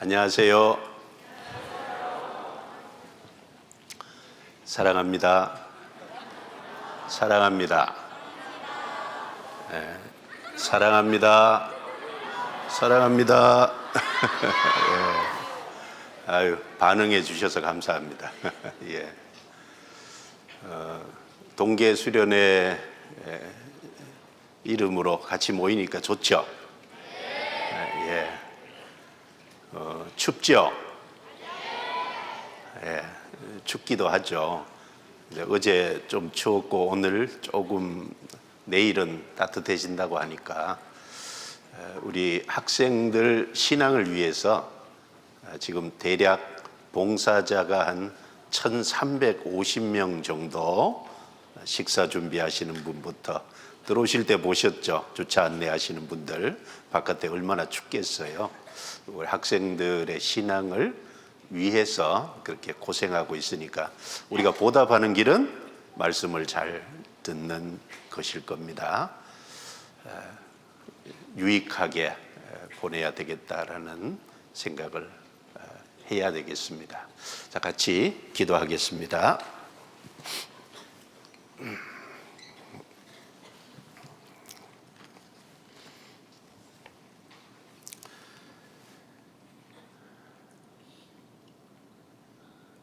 안녕하세요. 사랑합니다. 사랑합니다. 네, 사랑합니다. 사랑합니다. 예. 아유, 반응해 주셔서 감사합니다. 예. 동계 수련회 이름으로 같이 모이니까 좋죠. 예. 춥죠. 예. 춥기도 하죠. 어제 좀 추웠고 오늘 조금 내일은 따뜻해진다고 하니까 우리 학생들 신앙을 위해서 지금 대략 봉사자가 한 1,350명 정도 식사 준비하시는 분부터 들어오실 때 보셨죠? 주차 안내하시는 분들 바깥에 얼마나 춥겠어요. 우리 학생들의 신앙을 위해서 그렇게 고생하고 있으니까 우리가 보답하는 길은 말씀을 잘 듣는 것일 겁니다. 유익하게 보내야 되겠다라는 생각을 해야 되겠습니다. 자, 같이 기도하겠습니다.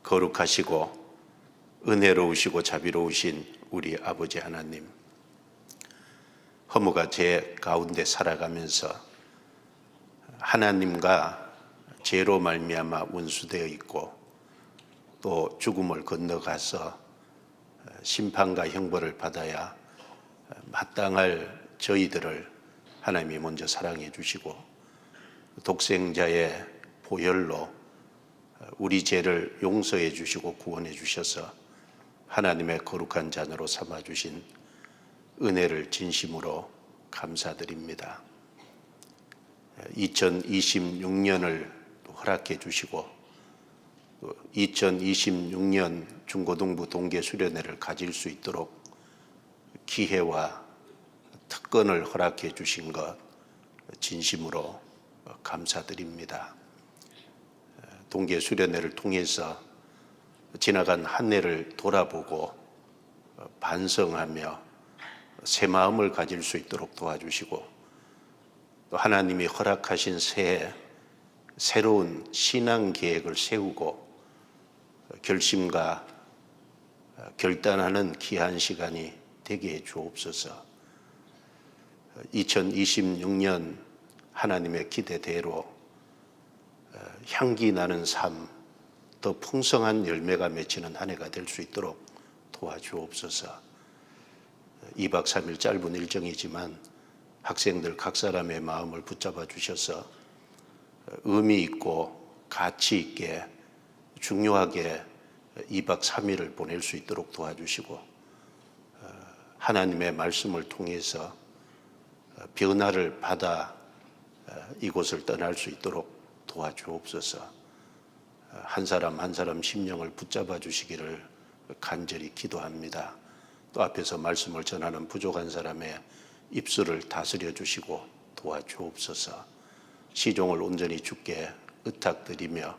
거룩하시고 은혜로우시고 자비로우신 우리 아버지 하나님, 허무가 죄 가운데 살아가면서 하나님과 죄로 말미암아 원수되어 있고 또 죽음을 건너가서 심판과 형벌을 받아야 마땅할 저희들을 하나님이 먼저 사랑해 주시고 독생자의 보혈로 우리 죄를 용서해 주시고 구원해 주셔서 하나님의 거룩한 자녀로 삼아 주신 은혜를 진심으로 감사드립니다. 2026년을 허락해 주시고 2026년 중고등부 동계 수련회를 가질 수 있도록 기회와 특권을 허락해 주신 것 진심으로 감사드립니다. 동계 수련회를 통해서 지나간 한 해를 돌아보고 반성하며 새 마음을 가질 수 있도록 도와주시고 또 하나님이 허락하신 새해 새로운 신앙 계획을 세우고 결심과 결단하는 귀한 시간이 되게 해 주옵소서. 2026년 하나님의 기대대로 향기 나는 삶, 더 풍성한 열매가 맺히는 한 해가 될 수 있도록 도와주옵소서. 2박 3일 짧은 일정이지만 학생들 각 사람의 마음을 붙잡아 주셔서 의미 있고 가치 있게 중요하게 2박 3일을 보낼 수 있도록 도와주시고 하나님의 말씀을 통해서 변화를 받아 이곳을 떠날 수 있도록 도와주옵소서. 한 사람 한 사람 심령을 붙잡아 주시기를 간절히 기도합니다. 또 앞에서 말씀을 전하는 부족한 사람의 입술을 다스려 주시고 도와주옵소서. 시종을 온전히 주께 의탁드리며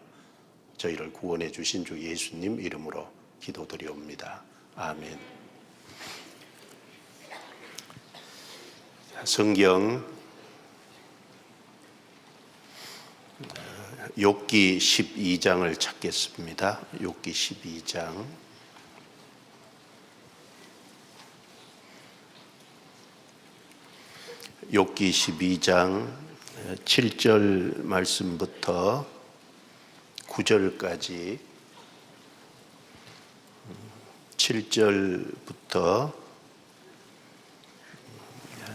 저희를 구원해 주신 주 예수님 이름으로 기도드리옵니다. 아멘. 성경 욥기 12장을 찾겠습니다. 욥기 12장. 욥기 12장 7절 말씀부터 9절까지 7절부터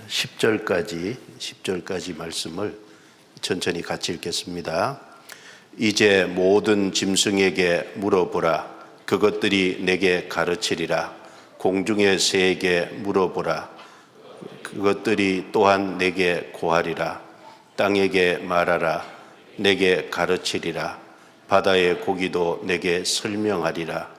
10절까지 말씀을 천천히 같이 읽겠습니다. 이제 모든 짐승에게 물어보라. 그것들이 내게 가르치리라. 공중의 새에게 물어보라. 그것들이 또한 내게 고하리라. 땅에게 말하라. 내게 가르치리라. 바다의 고기도 내게 설명하리라.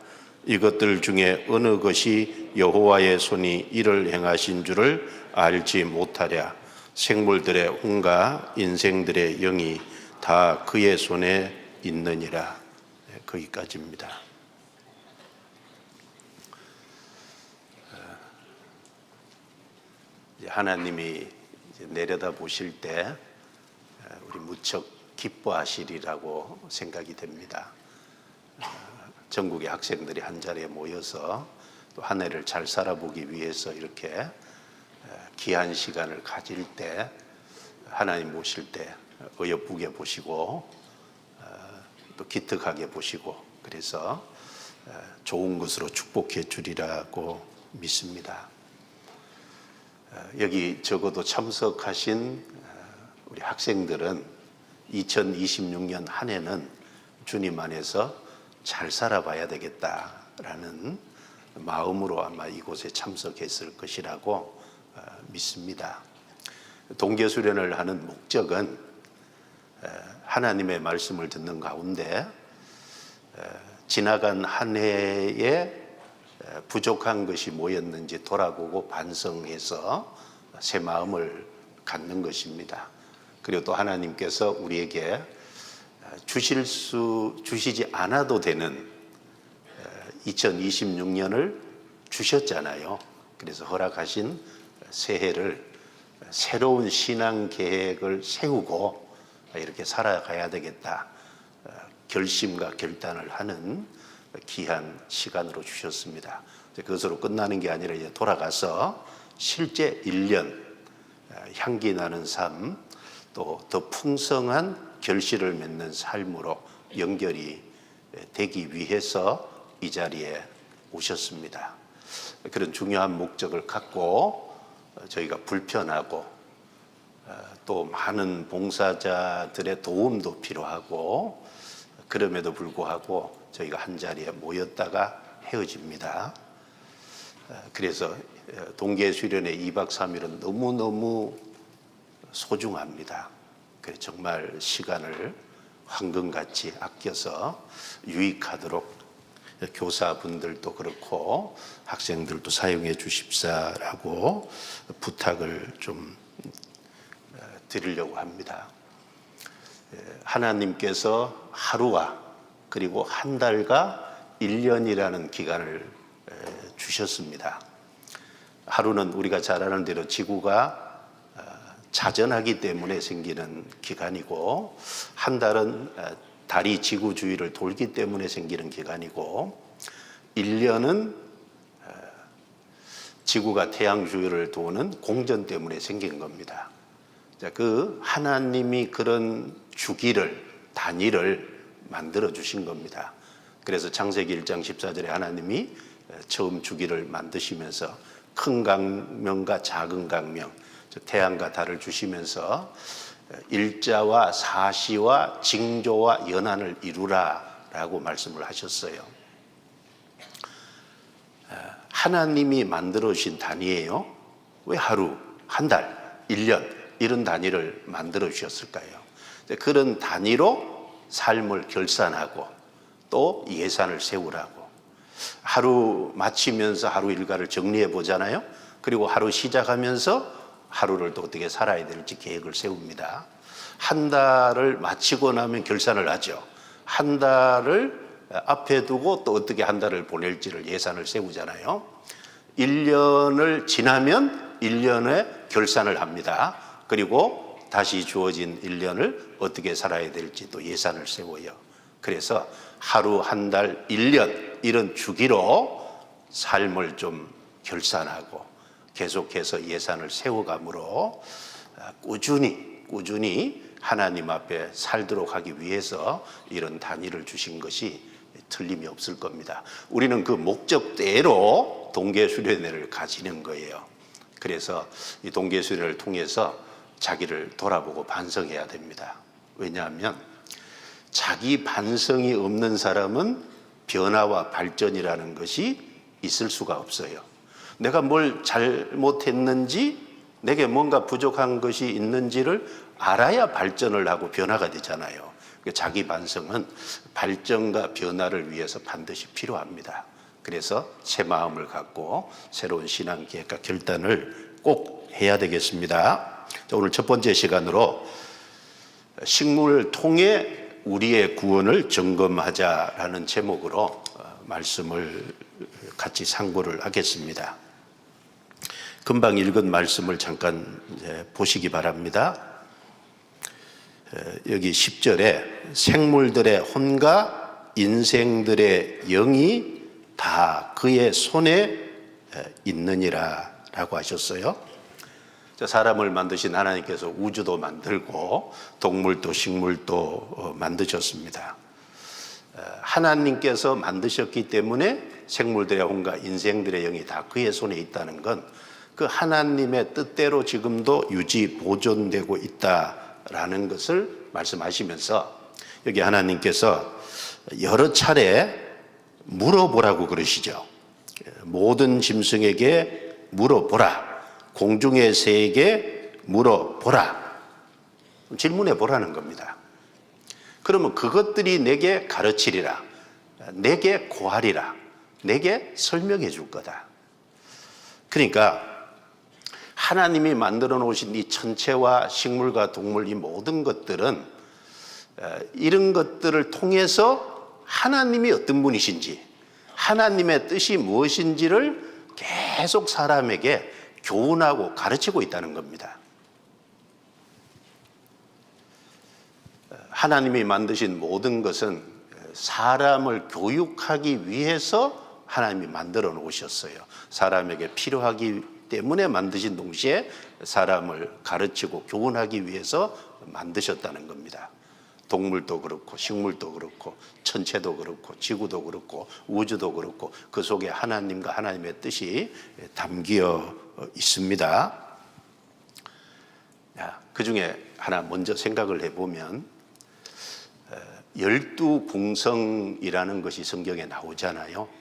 이것들 중에 어느 것이 여호와의 손이 이를 행하신 줄을 알지 못하랴. 생물들의 혼과 인생들의 영이 다 그의 손에 있느니라. 거기까지입니다. 하나님이 내려다 보실 때 우리 무척 기뻐하시리라고 생각이 됩니다. 전국의 학생들이 한 자리에 모여서 또 한 해를 잘 살아보기 위해서 이렇게 귀한 시간을 가질 때 하나님 보실 때 어여쁘게 보시고 또 기특하게 보시고 그래서 좋은 것으로 축복해 주리라고 믿습니다. 여기 적어도 참석하신 우리 학생들은 2026년 한 해는 주님 안에서 잘 살아봐야 되겠다라는 마음으로 아마 이곳에 참석했을 것이라고 믿습니다. 동계수련을 하는 목적은 하나님의 말씀을 듣는 가운데 지나간 한 해에 부족한 것이 뭐였는지 돌아보고 반성해서 새 마음을 갖는 것입니다. 그리고 또 하나님께서 우리에게 주시지 않아도 되는 2026년을 주셨잖아요. 그래서 허락하신 새해를 새로운 신앙 계획을 세우고 이렇게 살아가야 되겠다 결심과 결단을 하는 귀한 시간으로 주셨습니다. 그것으로 끝나는 게 아니라 이제 돌아가서 실제 1년 향기 나는 삶, 또 더 풍성한 결실을 맺는 삶으로 연결이 되기 위해서 이 자리에 오셨습니다. 그런 중요한 목적을 갖고 저희가 불편하고 또 많은 봉사자들의 도움도 필요하고 그럼에도 불구하고 저희가 한 자리에 모였다가 헤어집니다. 그래서 동계수련의 2박 3일은 너무너무 소중합니다. 그래서 정말 시간을 황금같이 아껴서 유익하도록 교사분들도 그렇고 학생들도 사용해 주십사라고 부탁을 좀 드리려고 합니다. 하나님께서 하루와 그리고 한 달과 1년이라는 기간을 주셨습니다. 하루는 우리가 잘 아는 대로 지구가 자전하기 때문에 생기는 기간이고 한 달은 달이 지구 주위를 돌기 때문에 생기는 기간이고 1년은 지구가 태양 주위를 도는 공전 때문에 생긴 겁니다. 자, 그 하나님이 그런 주기를 단위를 만들어 주신 겁니다. 그래서 창세기 1장 14절에 하나님이 처음 주기를 만드시면서 큰 강명과 작은 강명, 태양과 달을 주시면서 일자와 사시와 징조와 연한을 이루라라고 말씀을 하셨어요. 하나님이 만들어 주신 단위예요. 왜 하루, 한 달, 1년 이런 단위를 만들어 주셨을까요? 그런 단위로 삶을 결산하고 또 예산을 세우라고. 하루 마치면서 하루 일과를 정리해 보잖아요. 그리고 하루 시작하면서 하루를 또 어떻게 살아야 될지 계획을 세웁니다. 한 달을 마치고 나면 결산을 하죠. 한 달을 앞에 두고 또 어떻게 한 달을 보낼지를 예산을 세우잖아요. 1년을 지나면 1년에 결산을 합니다. 그리고 다시 주어진 1년을 어떻게 살아야 될지 또 예산을 세워요. 그래서 하루, 한 달, 1년 이런 주기로 삶을 좀 결산하고 계속해서 예산을 세워감으로 꾸준히 하나님 앞에 살도록 하기 위해서 이런 단위를 주신 것이 틀림이 없을 겁니다. 우리는 그 목적대로 동계수련회를 가지는 거예요. 그래서 이 동계수련회를 통해서 자기를 돌아보고 반성해야 됩니다. 왜냐하면 자기 반성이 없는 사람은 변화와 발전이라는 것이 있을 수가 없어요. 내가 뭘 잘못했는지, 내게 뭔가 부족한 것이 있는지를 알아야 발전을 하고 변화가 되잖아요. 자기 반성은 발전과 변화를 위해서 반드시 필요합니다. 그래서 새 마음을 갖고 새로운 신앙 계획과 결단을 꼭 해야 되겠습니다. 자, 오늘 첫 번째 시간으로 식물을 통해 우리의 구원을 점검하자라는 제목으로 말씀을 같이 상고를 하겠습니다. 금방 읽은 말씀을 잠깐 보시기 바랍니다. 여기 10절에 생물들의 혼과 인생들의 영이 다 그의 손에 있느니라 라고 하셨어요. 사람을 만드신 하나님께서 우주도 만들고 동물도 식물도 만드셨습니다. 하나님께서 만드셨기 때문에 생물들의 혼과 인생들의 영이 다 그의 손에 있다는 건 그 하나님의 뜻대로 지금도 유지 보존되고 있다라는 것을 말씀하시면서 여기 하나님께서 여러 차례 물어보라고 그러시죠. 모든 짐승에게 물어보라. 공중의 새에게 물어보라. 질문해 보라는 겁니다. 그러면 그것들이 내게 가르치리라. 내게 고하리라. 내게 설명해 줄 거다. 그러니까 하나님이 만들어 놓으신 이 천체와 식물과 동물 이 모든 것들은 이런 것들을 통해서 하나님이 어떤 분이신지 하나님의 뜻이 무엇인지를 계속 사람에게 교훈하고 가르치고 있다는 겁니다. 하나님이 만드신 모든 것은 사람을 교육하기 위해서 하나님이 만들어 놓으셨어요. 사람에게 필요하기 때문에 만드신 동시에 사람을 가르치고 교훈하기 위해서 만드셨다는 겁니다. 동물도 그렇고 식물도 그렇고 천체도 그렇고 지구도 그렇고 우주도 그렇고 그 속에 하나님과 하나님의 뜻이 담겨 있습니다. 그 중에 하나 먼저 생각을 해보면 12궁성이라는 것이 성경에 나오잖아요.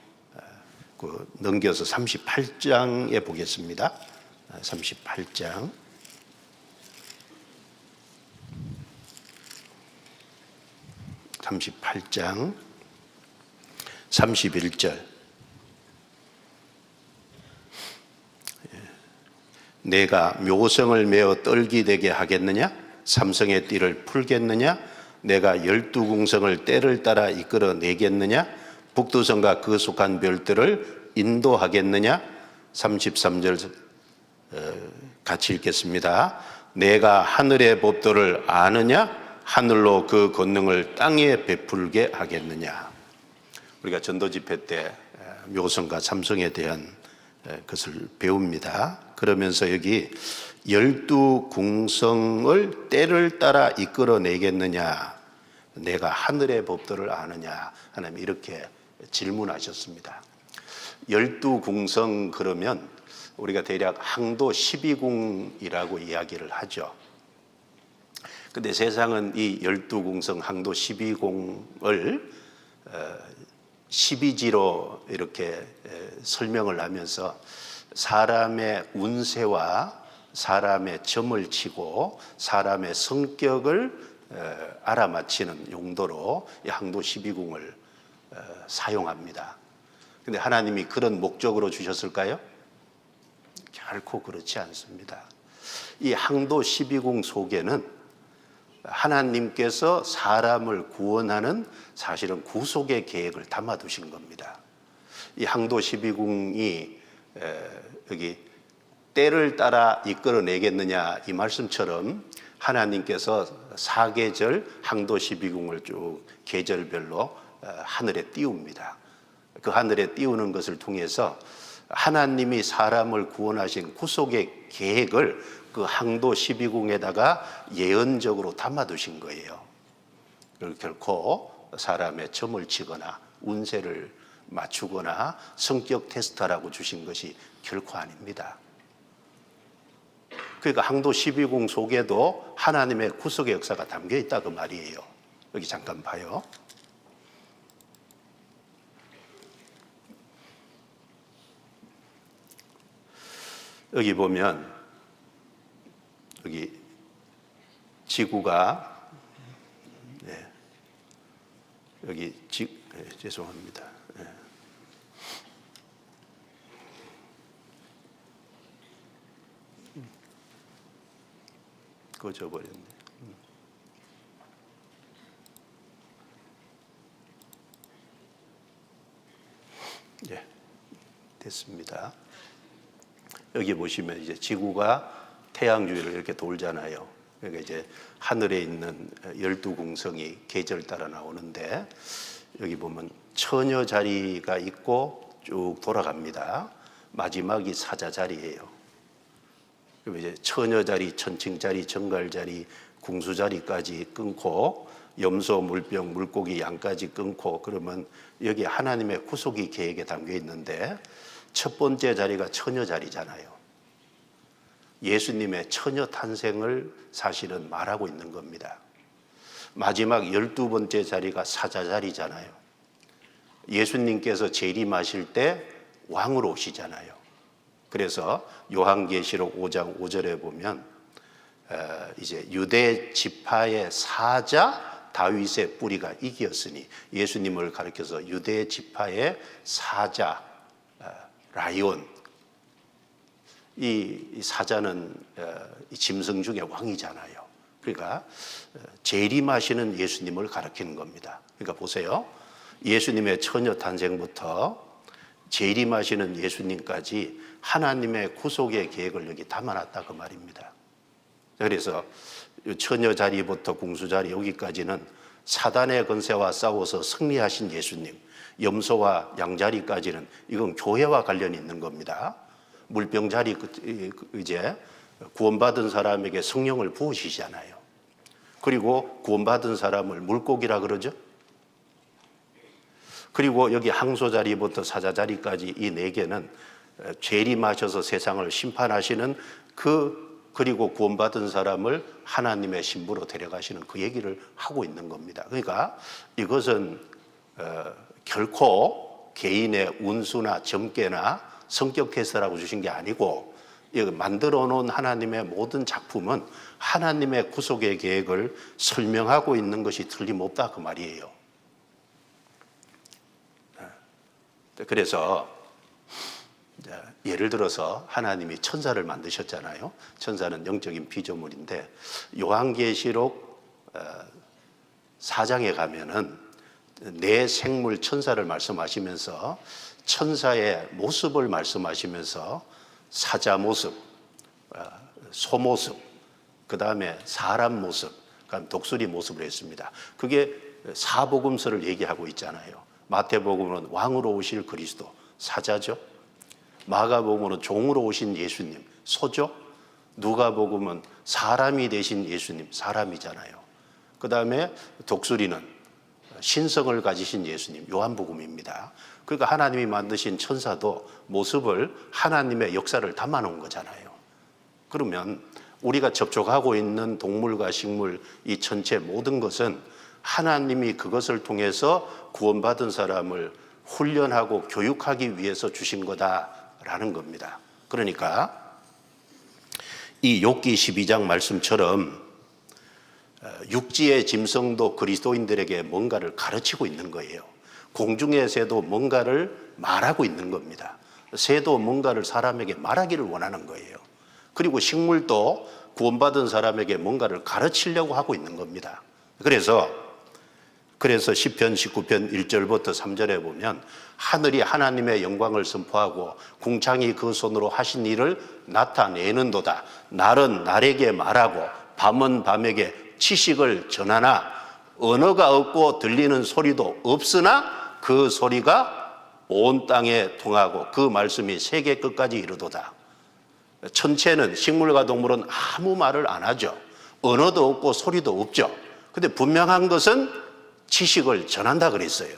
넘겨서 38장에 보겠습니다. 38장. 38장 31절. 내가 묘성을 메어 떨기되게 하겠느냐? 삼성의 띠를 풀겠느냐? 내가 12궁성을 때를 따라 이끌어 내겠느냐? 북두성과 그 속한 별들을 인도하겠느냐? 33절 같이 읽겠습니다. 내가 하늘의 법도를 아느냐? 하늘로 그 권능을 땅에 베풀게 하겠느냐? 우리가 전도 집회 때 묘성과 삼성에 대한 것을 배웁니다. 그러면서 여기 12궁성을 때를 따라 이끌어내겠느냐? 내가 하늘의 법도를 아느냐? 하나님 이렇게 질문하셨습니다. 12궁성 그러면 우리가 대략 항도 12궁이라고 이야기를 하죠. 근데 세상은 이 12궁성 항도 12궁을 12지로 이렇게 설명을 하면서 사람의 운세와 사람의 점을 치고 사람의 성격을 알아맞히는 용도로 이 항도 12궁을 사용합니다. 근데 하나님이 그런 목적으로 주셨을까요? 결코 그렇지 않습니다. 이 항도 12궁 속에는 하나님께서 사람을 구원하는 사실은 구속의 계획을 담아두신 겁니다. 이 항도 12궁이 여기 때를 따라 이끌어내겠느냐 이 말씀처럼 하나님께서 사계절 항도 12궁을 쭉 계절별로 하늘에 띄웁니다. 그 하늘에 띄우는 것을 통해서 하나님이 사람을 구원하신 구속의 계획을 그 항도 12궁에다가 예언적으로 담아두신 거예요. 결코 사람의 점을 치거나 운세를 맞추거나 성격 테스트하라고 주신 것이 결코 아닙니다. 그러니까 항도 12궁 속에도 하나님의 구속의 역사가 담겨 있다 그 말이에요. 여기 잠깐 봐요. 여기 보면 여기 지구가 여기 죄송합니다. 꺼져버렸네. 예, 됐습니다. 여기 보시면 이제 지구가 태양 주위를 이렇게 돌잖아요. 그러니까 이제 하늘에 있는 12궁성이 계절 따라 나오는데 여기 보면 처녀 자리가 있고 쭉 돌아갑니다. 마지막이 사자 자리예요. 그럼 이제 처녀 자리, 천칭 자리, 정갈 자리, 궁수 자리까지 끊고 염소, 물병, 물고기, 양까지 끊고 그러면 여기 하나님의 구속이 계획에 담겨 있는데 첫 번째 자리가 처녀 자리잖아요. 예수님의 처녀 탄생을 사실은 말하고 있는 겁니다. 마지막 12번째 자리가 사자 자리잖아요. 예수님께서 재림하실 때 왕으로 오시잖아요. 그래서 요한계시록 5장 5절에 보면 이제 유대 지파의 사자 다윗의 뿌리가 이겼으니 예수님을 가리켜서 유대 지파의 사자 라이온, 이 사자는 짐승 중에 왕이잖아요. 그러니까 재림하시는 예수님을 가리키는 겁니다. 그러니까 보세요. 예수님의 처녀 탄생부터 재림하시는 예수님까지 하나님의 구속의 계획을 여기 담아놨다 그 말입니다. 그래서 처녀 자리부터 궁수 자리 여기까지는 사단의 권세와 싸워서 승리하신 예수님, 염소와 양 자리까지는 이건 교회와 관련이 있는 겁니다. 물병 자리 이제 구원받은 사람에게 성령을 부으시잖아요. 그리고 구원받은 사람을 물고기라 그러죠. 그리고 여기 항소 자리부터 사자 자리까지 이 네 개는 재림하셔서 세상을 심판하시는 그리고 구원받은 사람을 하나님의 신부로 데려가시는 그 얘기를 하고 있는 겁니다. 그러니까 이것은 결코 개인의 운수나 점괘나 성격 해설하고 주신 게 아니고 만들어 놓은 하나님의 모든 작품은 하나님의 구속의 계획을 설명하고 있는 것이 틀림없다 그 말이에요. 그래서 예를 들어서 하나님이 천사를 만드셨잖아요. 천사는 영적인 피조물인데 요한계시록 4장에 가면은 내 생물 천사를 말씀하시면서 천사의 모습을 말씀하시면서 사자 모습, 소 모습, 그 다음에 사람 모습, 그다음 독수리 모습을 했습니다. 그게 사복음서를 얘기하고 있잖아요. 마태복음은 왕으로 오실 그리스도, 사자죠. 마가복음은 종으로 오신 예수님, 소죠. 누가복음은 사람이 되신 예수님, 사람이잖아요. 그 다음에 독수리는 신성을 가지신 예수님, 요한복음입니다. 그러니까 하나님이 만드신 천사도 모습을 하나님의 역사를 담아놓은 거잖아요. 그러면 우리가 접촉하고 있는 동물과 식물, 이 전체 모든 것은 하나님이 그것을 통해서 구원받은 사람을 훈련하고 교육하기 위해서 주신 거다라는 겁니다. 그러니까 이 욥기 12장 말씀처럼 육지의 짐승도 그리스도인들에게 뭔가를 가르치고 있는 거예요. 공중의 새도 뭔가를 말하고 있는 겁니다. 새도 뭔가를 사람에게 말하기를 원하는 거예요. 그리고 식물도 구원받은 사람에게 뭔가를 가르치려고 하고 있는 겁니다. 그래서 시편 19편 1절부터 3절에 보면 하늘이 하나님의 영광을 선포하고 궁창이 그 손으로 하신 일을 나타내는도다. 날은 날에게 말하고 밤은 밤에게 지식을 전하나 언어가 없고 들리는 소리도 없으나 그 소리가 온 땅에 통하고 그 말씀이 세계 끝까지 이르도다. 천체는 식물과 동물은 아무 말을 안 하죠. 언어도 없고 소리도 없죠. 근데 분명한 것은 지식을 전한다 그랬어요.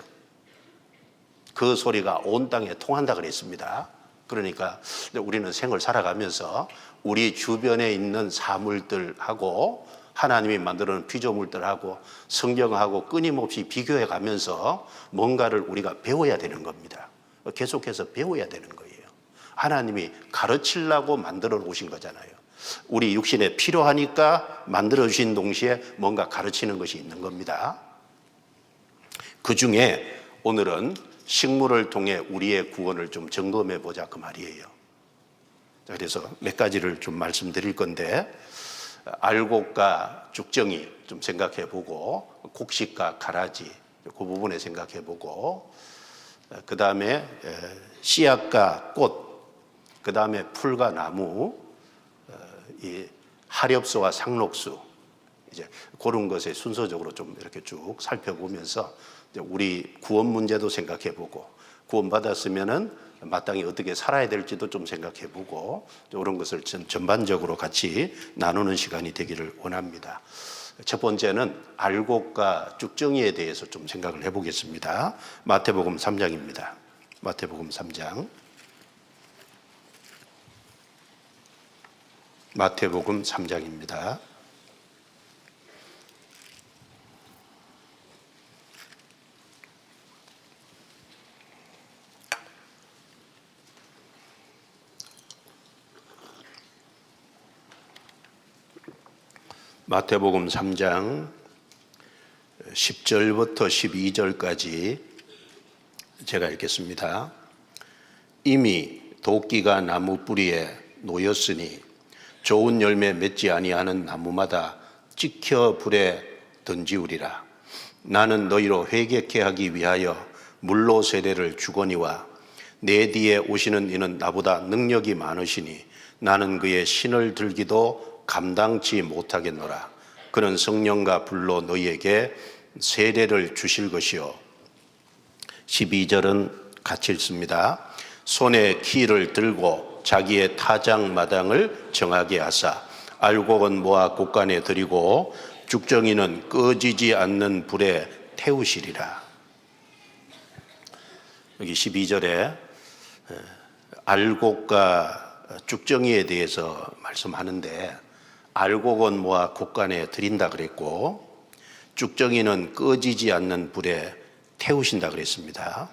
그 소리가 온 땅에 통한다 그랬습니다. 그러니까 우리는 생을 살아가면서 우리 주변에 있는 사물들하고 하나님이 만들어 놓은 피조물들하고 성경하고 끊임없이 비교해 가면서 뭔가를 우리가 배워야 되는 겁니다. 계속해서 배워야 되는 거예요. 하나님이 가르치려고 만들어 놓으신 거잖아요. 우리 육신에 필요하니까 만들어 주신 동시에 뭔가 가르치는 것이 있는 겁니다. 그 중에 오늘은 식물을 통해 우리의 구원을 좀 점검해 보자 그 말이에요. 그래서 몇 가지를 좀 말씀드릴 건데 알곡과 죽정이 좀 생각해 보고 곡식과 가라지 그 부분에 생각해 보고 그 다음에 씨앗과 꽃, 그 다음에 풀과 나무, 이 하렵수와 상록수, 이제 그런 것에 순서적으로 좀 이렇게 쭉 살펴보면서 우리 구원 문제도 생각해보고, 구원받았으면은 마땅히 어떻게 살아야 될지도 좀 생각해보고, 이런 것을 전반적으로 같이 나누는 시간이 되기를 원합니다. 첫 번째는 알곡과 쭉정이에 대해서 좀 생각을 해보겠습니다. 마태복음 3장입니다. 마태복음 3장. 마태복음 3장입니다. 마태복음 3장 10절부터 12절까지 제가 읽겠습니다. 이미 도끼가 나무 뿌리에 놓였으니 좋은 열매 맺지 아니하는 나무마다 찍혀 불에 던지우리라. 나는 너희로 회개케 하기 위하여 물로 세례를 주거니와 내 뒤에 오시는 이는 나보다 능력이 많으시니 나는 그의 신을 들기도 감당치 못하겠노라. 그는 성령과 불로 너희에게 세례를 주실 것이요. 12절은 같이 읽습니다. 손에 키를 들고 자기의 타작마당을 정하게 하사 알곡은 모아 곳간에 들이고 죽정이는 꺼지지 않는 불에 태우시리라. 여기 12절에 알곡과 죽정이에 대해서 말씀하는데, 알곡은 모아 곳간에 들인다 그랬고 죽정이는 꺼지지 않는 불에 태우신다 그랬습니다.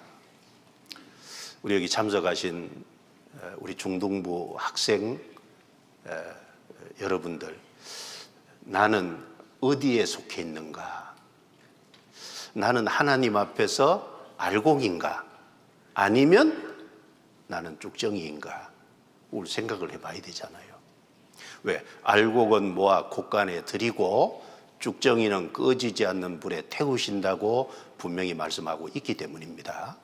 우리 여기 참석하신 우리 중등부 학생 여러분들, 나는 어디에 속해 있는가? 나는 하나님 앞에서 알곡인가? 아니면 나는 죽정이인가? 우리 생각을 해봐야 되잖아요. 왜? 알곡은 모아 곳간에 들이고 죽정이는 꺼지지 않는 불에 태우신다고 분명히 말씀하고 있기 때문입니다.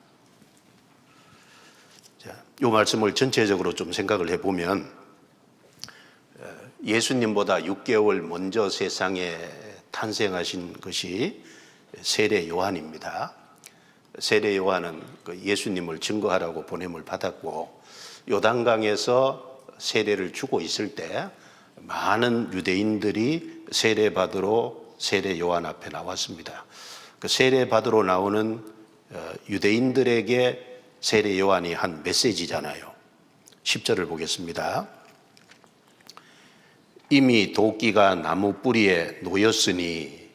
자, 이 말씀을 전체적으로 좀 생각을 해보면 예수님보다 6개월 먼저 세상에 탄생하신 것이 세례 요한입니다. 세례 요한은 예수님을 증거하라고 보냄을 받았고 요단강에서 세례를 주고 있을 때 많은 유대인들이 세례 받으러 세례 요한 앞에 나왔습니다. 그 세례 받으러 나오는 유대인들에게 세례 요한이 한 메시지잖아요. 10절을 보겠습니다. 이미 도끼가 나무 뿌리에 놓였으니,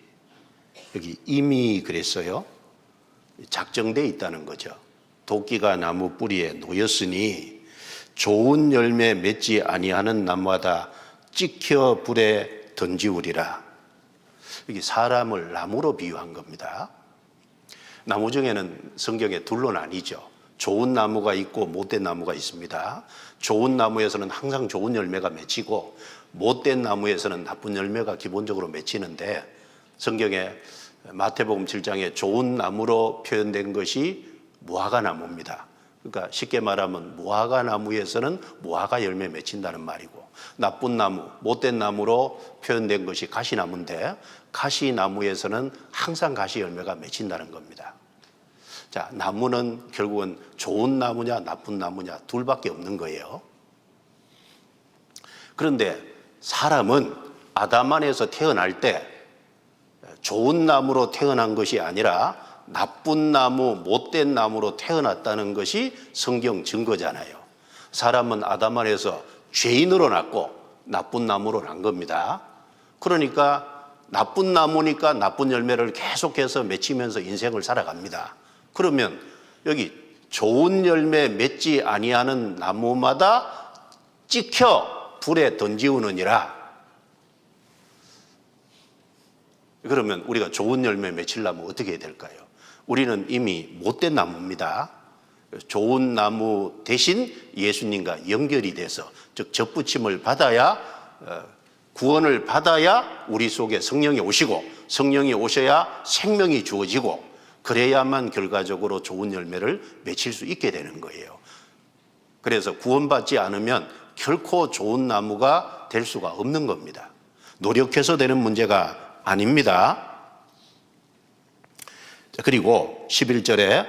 여기 이미 그랬어요. 작정돼 있다는 거죠. 도끼가 나무 뿌리에 놓였으니 좋은 열매 맺지 아니하는 나무마다 찍혀 불에 던지우리라. 여기 사람을 나무로 비유한 겁니다. 나무 중에는 성경에 둘로 나뉘죠. 좋은 나무가 있고 못된 나무가 있습니다. 좋은 나무에서는 항상 좋은 열매가 맺히고 못된 나무에서는 나쁜 열매가 기본적으로 맺히는데, 성경에 마태복음 7장에 좋은 나무로 표현된 것이 무화과 나무입니다. 그러니까 쉽게 말하면 무화과 나무에서는 무화과 열매 맺힌다는 말이고, 나쁜 나무, 못된 나무로 표현된 것이 가시나무인데 가시나무에서는 항상 가시 열매가 맺힌다는 겁니다. 자, 나무는 결국은 좋은 나무냐 나쁜 나무냐 둘밖에 없는 거예요. 그런데 사람은 아담 안에서 태어날 때 좋은 나무로 태어난 것이 아니라 나쁜 나무, 못된 나무로 태어났다는 것이 성경 증거잖아요. 사람은 아담 안에서 죄인으로 났고 나쁜 나무로 난 겁니다. 그러니까 나쁜 나무니까 나쁜 열매를 계속해서 맺히면서 인생을 살아갑니다. 그러면 여기 좋은 열매 맺지 아니하는 나무마다 찍혀 불에 던지우느니라. 그러면 우리가 좋은 열매 맺히려면 어떻게 해야 될까요? 우리는 이미 못된 나무입니다. 좋은 나무 대신 예수님과 연결이 돼서, 즉 접붙임을 받아야, 구원을 받아야 우리 속에 성령이 오시고, 성령이 오셔야 생명이 주어지고, 그래야만 결과적으로 좋은 열매를 맺힐 수 있게 되는 거예요. 그래서 구원받지 않으면 결코 좋은 나무가 될 수가 없는 겁니다. 노력해서 되는 문제가 아닙니다. 그리고 11절에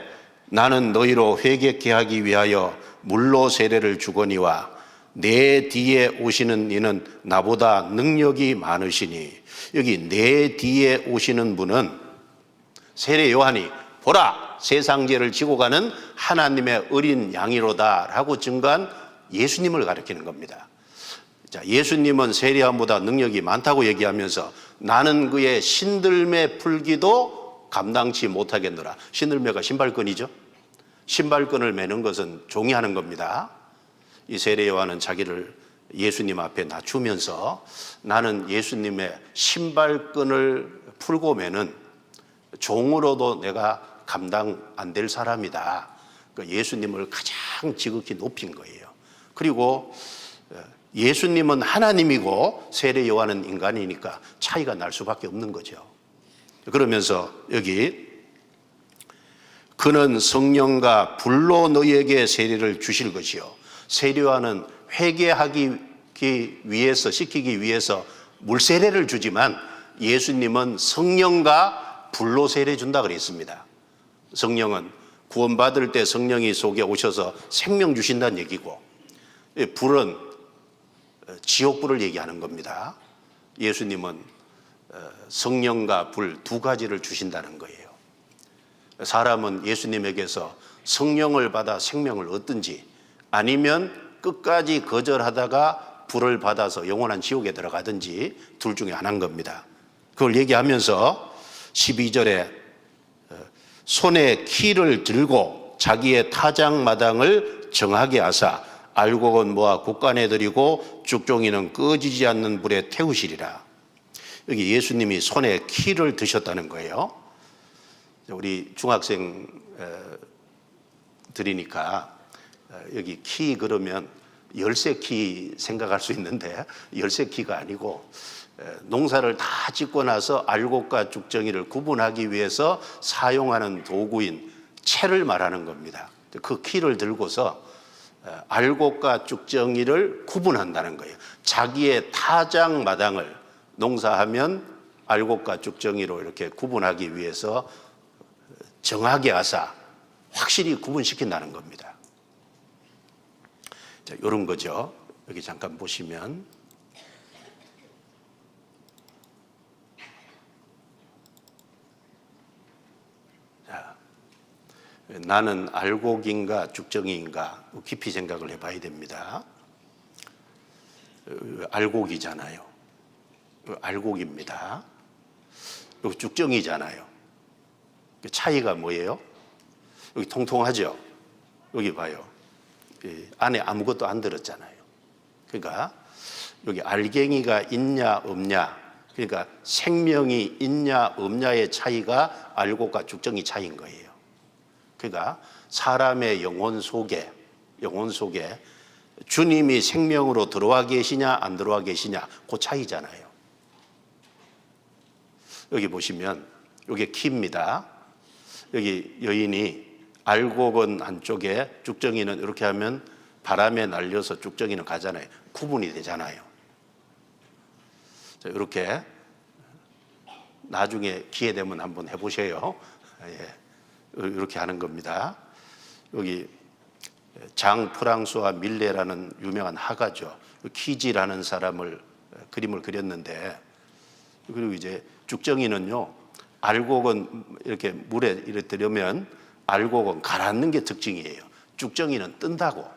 나는 너희로 회개케 하기 위하여 물로 세례를 주거니와 내 뒤에 오시는 이는 나보다 능력이 많으시니, 여기 내 뒤에 오시는 분은 세례 요한이 보라 세상 죄를 지고 가는 하나님의 어린 양이로다 라고 증거한 예수님을 가리키는 겁니다. 자, 예수님은 세례요한보다 능력이 많다고 얘기하면서 나는 그의 신들매 풀기도 감당치 못하겠노라. 신들매가 신발끈이죠. 신발끈을 매는 것은 종이 하는 겁니다. 이 세례요한은 자기를 예수님 앞에 낮추면서 나는 예수님의 신발끈을 풀고 매는 종으로도 내가 감당 안 될 사람이다. 그러니까 예수님을 가장 지극히 높인 거예요. 그리고 예수님은 하나님이고 세례요한은 인간이니까 차이가 날 수밖에 없는 거죠. 그러면서 여기 그는 성령과 불로 너희에게 세례를 주실 것이요. 세례요한은 회개하기 위해서 시키기 위해서 물세례를 주지만 예수님은 성령과 불로 세례 준다 그랬습니다. 성령은 구원받을 때 성령이 속에 오셔서 생명 주신다는 얘기고, 불은 지옥불을 얘기하는 겁니다. 예수님은 성령과 불 두 가지를 주신다는 거예요. 사람은 예수님에게서 성령을 받아 생명을 얻든지 아니면 끝까지 거절하다가 불을 받아서 영원한 지옥에 들어가든지 둘 중에 하나인 겁니다. 그걸 얘기하면서 12절에 손에 키를 들고 자기의 타작마당을 정하게 하사 알곡은 모아 곳간에 들이고 죽종이는 꺼지지 않는 불에 태우시리라. 여기 예수님이 손에 키를 드셨다는 거예요. 우리 중학생들이니까 여기 키 그러면 열쇠 키 생각할 수 있는데 열쇠 키가 아니고 농사를 다 짓고 나서 알곡과 죽정이를 구분하기 위해서 사용하는 도구인 채를 말하는 겁니다. 그 키를 들고서 알곡과 죽정이를 구분한다는 거예요. 자기의 타작마당을 농사하면 알곡과 죽정이로 이렇게 구분하기 위해서 정하게 하사 확실히 구분시킨다는 겁니다. 자, 이런 거죠. 여기 잠깐 보시면 나는 알곡인가 죽정이인가 깊이 생각을 해봐야 됩니다. 알곡이잖아요. 알곡입니다. 여기 죽정이잖아요. 차이가 뭐예요? 여기 통통하죠? 여기 봐요. 안에 아무것도 안 들었잖아요. 그러니까 여기 알갱이가 있냐 없냐, 그러니까 생명이 있냐 없냐의 차이가 알곡과 죽정이 차이인 거예요. 그러니까 사람의 영혼 속에 주님이 생명으로 들어와 계시냐 안 들어와 계시냐 그 차이잖아요. 여기 보시면 이게 키입니다. 여기 여인이 알곡은 한쪽에 죽정이는 이렇게 하면 바람에 날려서 죽정이는 가잖아요. 구분이 되잖아요. 자, 이렇게 나중에 기회 되면 한번 해보세요. 예. 이렇게 하는 겁니다. 여기 장 프랑수와 밀레라는 유명한 화가죠. 키지라는 사람을 그림을 그렸는데, 그리고 이제 죽정이는요, 알곡은 이렇게 물에 이렇게 들으면 알곡은 가라앉는 게 특징이에요. 죽정이는 뜬다고.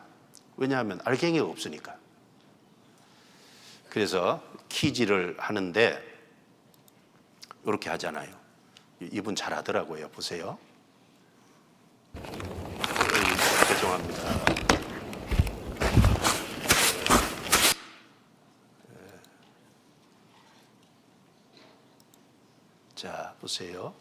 왜냐하면 알갱이가 없으니까. 그래서 키지를 하는데 이렇게 하잖아요. 이분 잘 하더라고요. 보세요. 죄송합니다. 자, 보세요.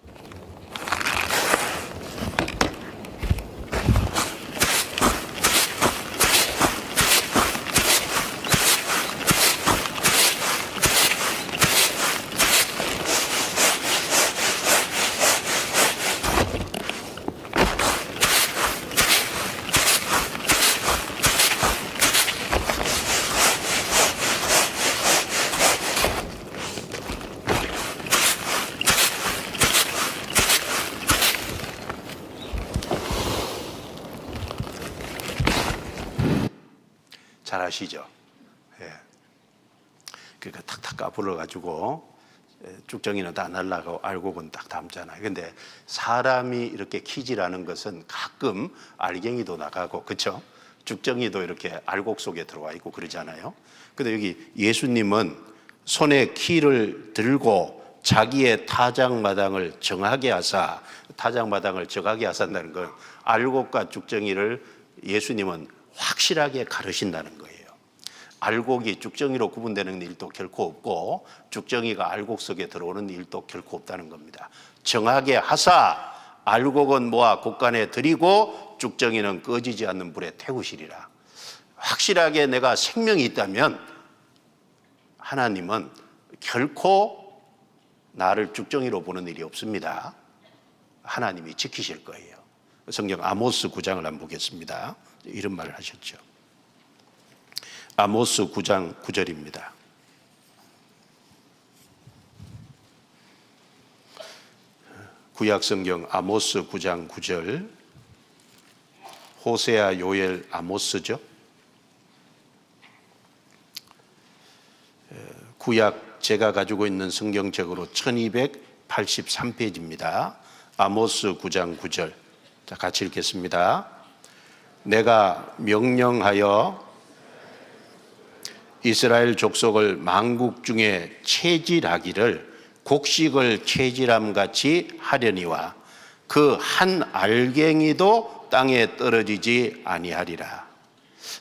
잘 아시죠? 예. 그러니까 탁탁 까불어가지고 쭉정이는 다 날라가고 알곡은 딱 담잖아요. 근데 사람이 이렇게 키질하는 것은 가끔 알갱이도 나가고, 그렇죠? 쭉정이도 이렇게 알곡 속에 들어와 있고 그러잖아요. 근데 여기 예수님은 손에 키를 들고 자기의 타작마당을 정하게 하사, 타작마당을 정하게 하산다는 건 알곡과 쭉정이를 예수님은 확실하게 가르신다는 거예요. 알곡이 쭉정이로 구분되는 일도 결코 없고 쭉정이가 알곡 속에 들어오는 일도 결코 없다는 겁니다. 정하게 하사 알곡은 모아 곳간에 들이고 쭉정이는 꺼지지 않는 불에 태우시리라. 확실하게 내가 생명이 있다면 하나님은 결코 나를 쭉정이로 보는 일이 없습니다. 하나님이 지키실 거예요. 성경 아모스 9장을 한번 보겠습니다. 이런 말을 하셨죠. 아모스 9장 9절입니다. 구약성경 아모스 9장 9절, 호세아, 요엘, 아모스죠. 구약 제가 가지고 있는 성경책으로 1283페이지입니다. 아모스 9장 9절. 자, 같이 읽겠습니다. 내가 명령하여 이스라엘 족속을 만국 중에 체질하기를 곡식을 체질함 같이 하려니와 그 한 알갱이도 땅에 떨어지지 아니하리라.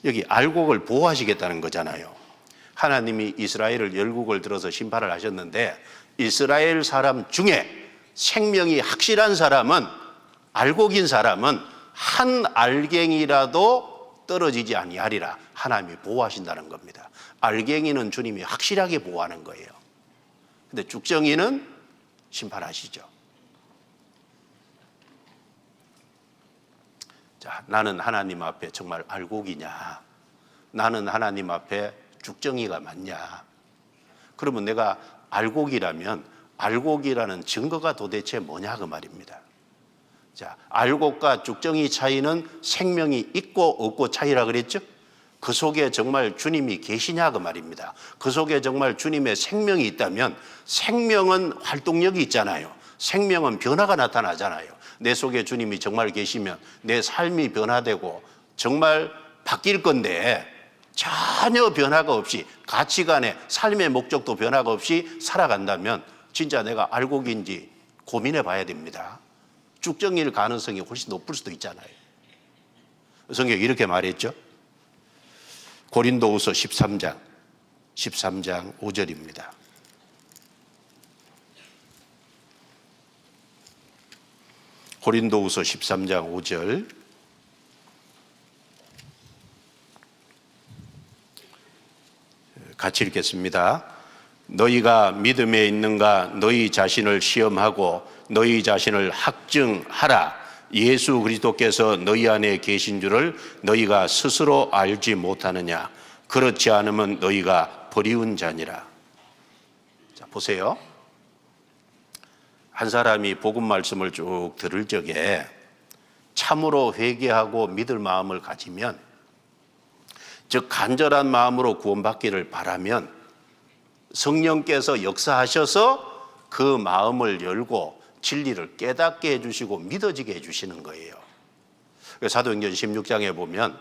여기 알곡을 보호하시겠다는 거잖아요. 하나님이 이스라엘을 열국을 들어서 심판을 하셨는데 이스라엘 사람 중에 생명이 확실한 사람은, 알곡인 사람은 한 알갱이라도 떨어지지 아니하리라. 하나님이 보호하신다는 겁니다. 알갱이는 주님이 확실하게 보호하는 거예요. 근데 쭉정이는 심판하시죠. 자, 나는 하나님 앞에 정말 알곡이냐? 나는 하나님 앞에 쭉정이가 맞냐? 그러면 내가 알곡이라면 알곡이라는 증거가 도대체 뭐냐 그 말입니다. 자, 알곡과 쭉정이 차이는 생명이 있고 없고 차이라 그랬죠? 그 속에 정말 주님이 계시냐 그 말입니다. 그 속에 정말 주님의 생명이 있다면 생명은 활동력이 있잖아요. 생명은 변화가 나타나잖아요. 내 속에 주님이 정말 계시면 내 삶이 변화되고 정말 바뀔 건데 전혀 변화가 없이 가치관에 삶의 목적도 변화가 없이 살아간다면 진짜 내가 알곡인지 고민해 봐야 됩니다. 쭉정일 가능성이 훨씬 높을 수도 있잖아요. 성경이 이렇게 말했죠. 고린도후서 13장 5절입니다. 고린도후서 13장 5절. 같이 읽겠습니다. 너희가 믿음에 있는가 너희 자신을 시험하고 너희 자신을 학증하라. 예수 그리스도께서 너희 안에 계신 줄을 너희가 스스로 알지 못하느냐. 그렇지 않으면 너희가 버리운 자니라. 자, 보세요. 한 사람이 복음 말씀을 쭉 들을 적에 참으로 회개하고 믿을 마음을 가지면, 즉 간절한 마음으로 구원받기를 바라면 성령께서 역사하셔서 그 마음을 열고 진리를 깨닫게 해주시고 믿어지게 해주시는 거예요. 사도행전 16장에 보면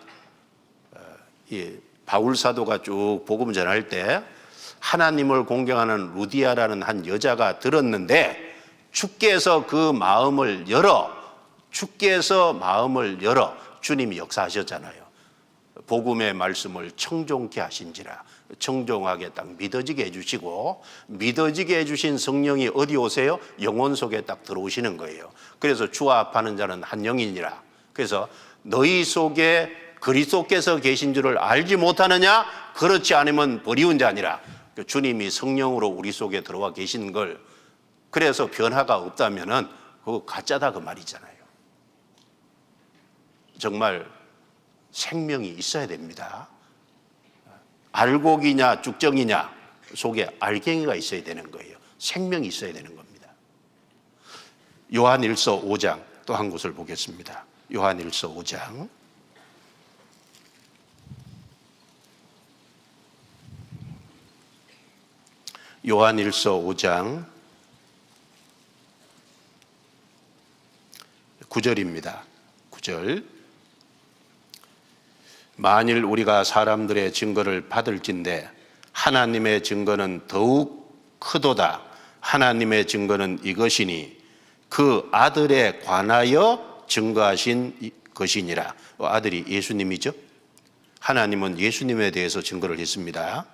이 바울 사도가 쭉 복음 전할 때 하나님을 공경하는 루디아라는 한 여자가 들었는데 주께서 그 마음을 열어, 주께서 마음을 열어 주님이 역사하셨잖아요. 복음의 말씀을 청종케 하신지라. 청종하게 딱 믿어지게 해주시고, 믿어지게 해주신 성령이 어디 오세요? 영혼 속에 딱 들어오시는 거예요. 그래서 주와 합하는 자는 한 영이니라. 그래서 너희 속에 그리스도께서 계신 줄을 알지 못하느냐? 그렇지 않으면 버리운 자니라. 주님이 성령으로 우리 속에 들어와 계신 걸, 그래서 변화가 없다면은 그거 가짜다 그 말이잖아요. 정말 생명이 있어야 됩니다. 알곡이냐 쭉정이냐 속에 알갱이가 있어야 되는 거예요. 생명이 있어야 되는 겁니다. 요한일서 5장 또 한 곳을 보겠습니다. 요한일서 5장 요한일서 5장 9절입니다. 9절. 만일 우리가 사람들의 증거를 받을진대 하나님의 증거는 더욱 크도다. 하나님의 증거는 이것이니 그 아들에 관하여 증거하신 것이니라. 아들이 예수님이죠. 하나님은 예수님에 대해서 증거를 했습니다.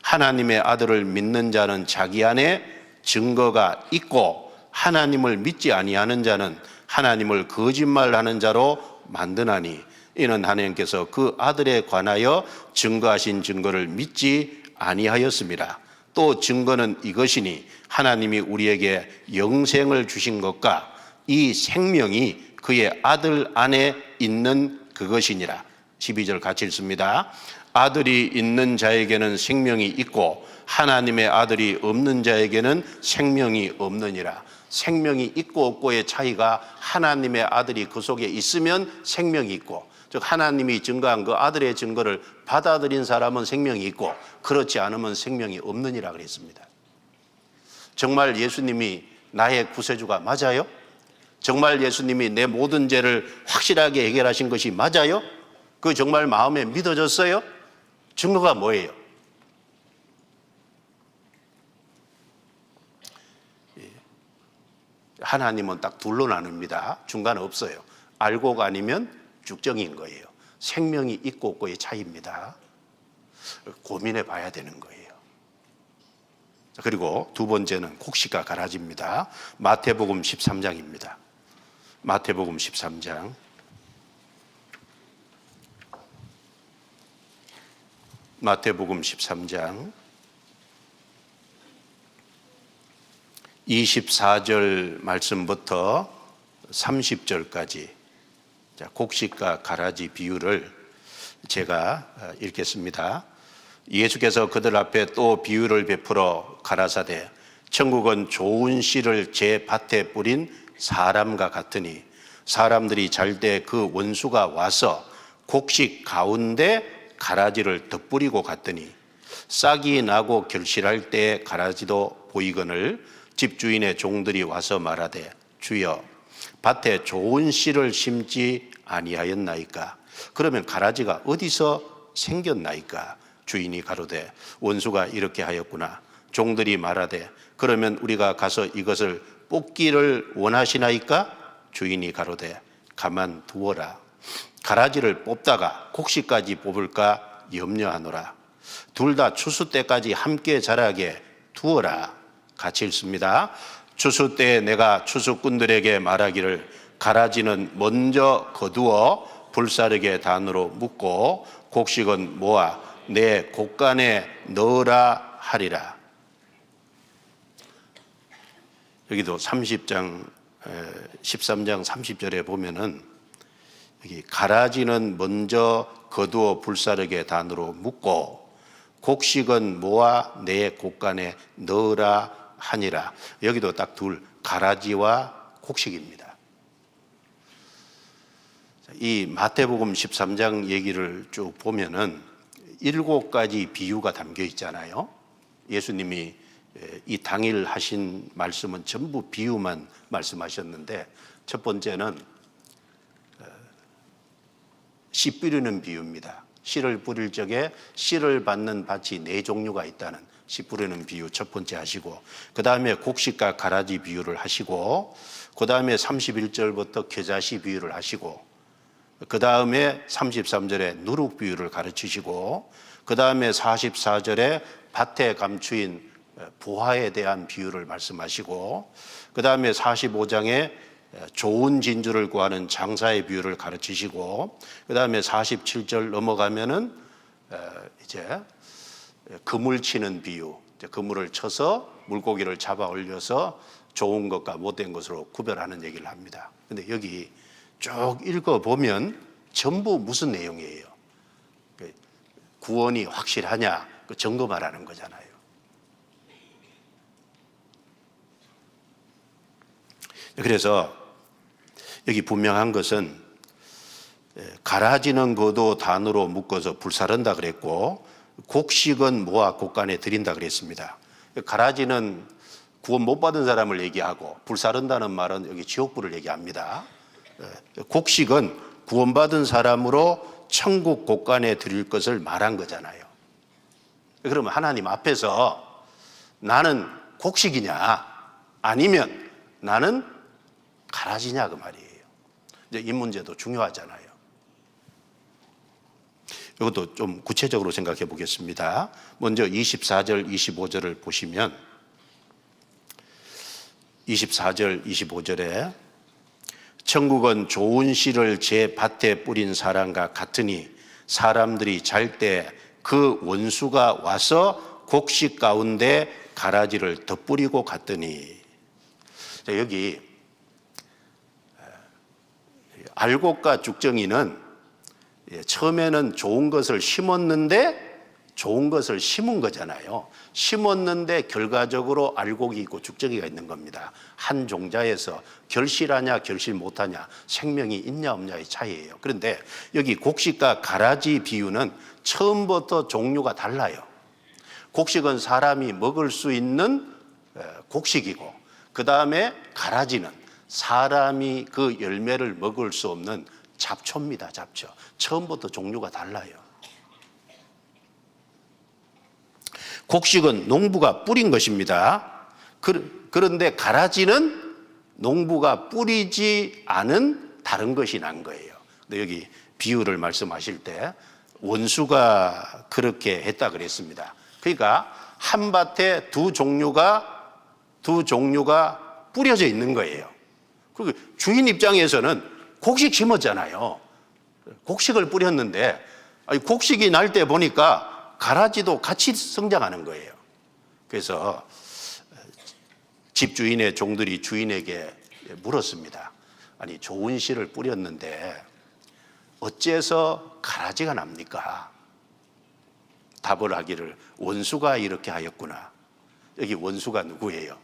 하나님의 아들을 믿는 자는 자기 안에 증거가 있고 하나님을 믿지 아니하는 자는 하나님을 거짓말하는 자로 만드나니 이는 하나님께서 그 아들에 관하여 증거하신 증거를 믿지 아니하였습니다. 또 증거는 이것이니 하나님이 우리에게 영생을 주신 것과 이 생명이 그의 아들 안에 있는 그것이니라. 12절 같이 읽습니다. 아들이 있는 자에게는 생명이 있고 하나님의 아들이 없는 자에게는 생명이 없느니라. 생명이 있고 없고의 차이가 하나님의 아들이 그 속에 있으면 생명이 있고, 즉 하나님이 증거한 그 아들의 증거를 받아들인 사람은 생명이 있고 그렇지 않으면 생명이 없느니라 그랬습니다. 정말 예수님이 나의 구세주가 맞아요? 정말 예수님이 내 모든 죄를 확실하게 해결하신 것이 맞아요? 그 정말 마음에 믿어졌어요? 증거가 뭐예요? 하나님은 딱 둘로 나눕니다. 중간 없어요. 알고가 아니면 죽정인 거예요. 생명이 있고 없고의 차이입니다. 고민해 봐야 되는 거예요. 그리고 두 번째는 곡식과 가라지입니다. 마태복음 13장입니다. 마태복음 13장. 마태복음 13장 24절 말씀부터 30절까지 곡식과 가라지 비유를 제가 읽겠습니다. 예수께서 그들 앞에 또 비유를 베풀어 가라사대 천국은 좋은 씨를 제 밭에 뿌린 사람과 같으니 사람들이 잘 때 그 원수가 와서 곡식 가운데 가라지를 덧뿌리고 갔더니 싹이 나고 결실할 때 가라지도 보이거늘 집주인의 종들이 와서 말하되 주여 밭에 좋은 씨를 심지 아니하였나이까? 그러면 가라지가 어디서 생겼나이까? 주인이 가로되 원수가 이렇게 하였구나. 종들이 말하되 그러면 우리가 가서 이것을 뽑기를 원하시나이까? 주인이 가로되 가만 두어라. 가라지를 뽑다가 곡식까지 뽑을까 염려하노라. 둘 다 추수 때까지 함께 자라게 두어라. 같이 읽습니다. 추수 때에 내가 추수꾼들에게 말하기를 가라지는 먼저 거두어 불사르게 단으로 묶고 곡식은 모아 내 곡간에 넣으라 하리라. 여기도 13장 30절에 보면은 여기 가라지는 먼저 거두어 불사르게 단으로 묶고 곡식은 모아 내 곡간에 넣으라 하니라. 여기도 딱 둘, 가라지와 곡식입니다. 이 마태복음 13장 얘기를 쭉 보면은 7가지 비유가 담겨 있잖아요. 예수님이 이 당일 하신 말씀은 전부 비유만 말씀하셨는데 첫 번째는 씨 뿌리는 비유입니다. 씨를 뿌릴 적에 씨를 받는 밭이 4종류가 있다는 씨 뿌리는 비유 첫 번째 하시고, 그 다음에 곡식과 가라지 비유를 하시고, 그 다음에 31절부터 겨자씨 비유를 하시고, 그 다음에 33절에 누룩 비유를 가르치시고, 그 다음에 44절에 밭에 감추인 부화에 대한 비유를 말씀하시고, 그 다음에 45장에 좋은 진주를 구하는 장사의 비유를 가르치시고, 그 다음에 47절 넘어가면은 이제 그물 치는 비유, 그물을 쳐서 물고기를 잡아 올려서 좋은 것과 못된 것으로 구별하는 얘기를 합니다. 근데 여기 쭉 읽어보면 전부 무슨 내용이에요? 구원이 확실하냐? 그 정도 말하는 거잖아요. 그래서 여기 분명한 것은 가라지는 거두 단으로 묶어서 불사른다 그랬고 곡식은 모아 곡간에 들인다 그랬습니다. 가라지는 구원 못 받은 사람을 얘기하고 불사른다는 말은 여기 지옥불을 얘기합니다. 곡식은 구원받은 사람으로 천국 곳간에 드릴 것을 말한 거잖아요. 그러면 하나님 앞에서 나는 곡식이냐 아니면 나는 가라지냐 그 말이에요. 이제 이 문제도 중요하잖아요. 이것도 좀 구체적으로 생각해 보겠습니다. 먼저 24절, 25절을 보시면 24절, 25절에 천국은 좋은 씨를 제 밭에 뿌린 사람과 같으니 사람들이 잘 때 그 원수가 와서 곡식 가운데 가라지를 덧뿌리고 갔더니. 자, 여기 알곡과 죽정이는 처음에는 좋은 것을 심었는데 좋은 것을 심은 거잖아요. 심었는데 결과적으로 알곡이 있고 죽정이가 있는 겁니다. 한 종자에서 결실하냐 결실 못하냐, 생명이 있냐 없냐의 차이예요. 그런데 여기 곡식과 가라지 비유는 처음부터 종류가 달라요. 곡식은 사람이 먹을 수 있는 곡식이고, 그 다음에 가라지는 사람이 그 열매를 먹을 수 없는 잡초입니다. 잡초. 처음부터 종류가 달라요. 곡식은 농부가 뿌린 것입니다. 그런데 가라지는 농부가 뿌리지 않은 다른 것이 난 거예요. 근데 여기 비유를 말씀하실 때 원수가 그렇게 했다 그랬습니다. 그러니까 한 밭에 두 종류가 뿌려져 있는 거예요. 그리고 주인 입장에서는 곡식 심었잖아요. 곡식을 뿌렸는데 곡식이 날 때 보니까 가라지도 같이 성장하는 거예요. 그래서 집주인의 종들이 주인에게 물었습니다. 아니, 좋은 씨를 뿌렸는데 어째서 가라지가 납니까? 답을 하기를 원수가 이렇게 하였구나. 여기 원수가 누구예요?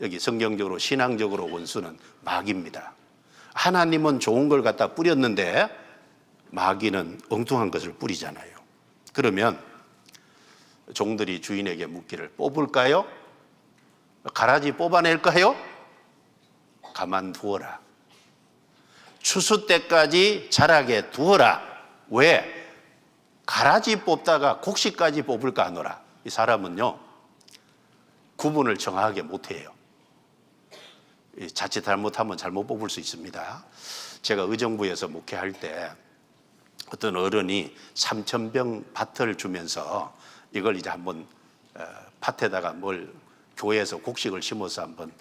여기 성경적으로 신앙적으로 원수는 마귀입니다. 하나님은 좋은 걸 갖다 뿌렸는데 마귀는 엉뚱한 것을 뿌리잖아요. 그러면 종들이 주인에게 묻기를 뽑을까요? 가라지 뽑아낼까요? 가만두어라. 추수 때까지 자라게 두어라. 왜? 가라지 뽑다가 곡식까지 뽑을까 하노라. 이 사람은요, 구분을 정확하게 못해요. 자칫 잘못하면 잘못 뽑을 수 있습니다. 제가 의정부에서 목회할 때 어떤 어른이 3,000병 밭을 주면서 이걸 이제 한번 밭에다가 뭘 교회에서 곡식을 심어서 한번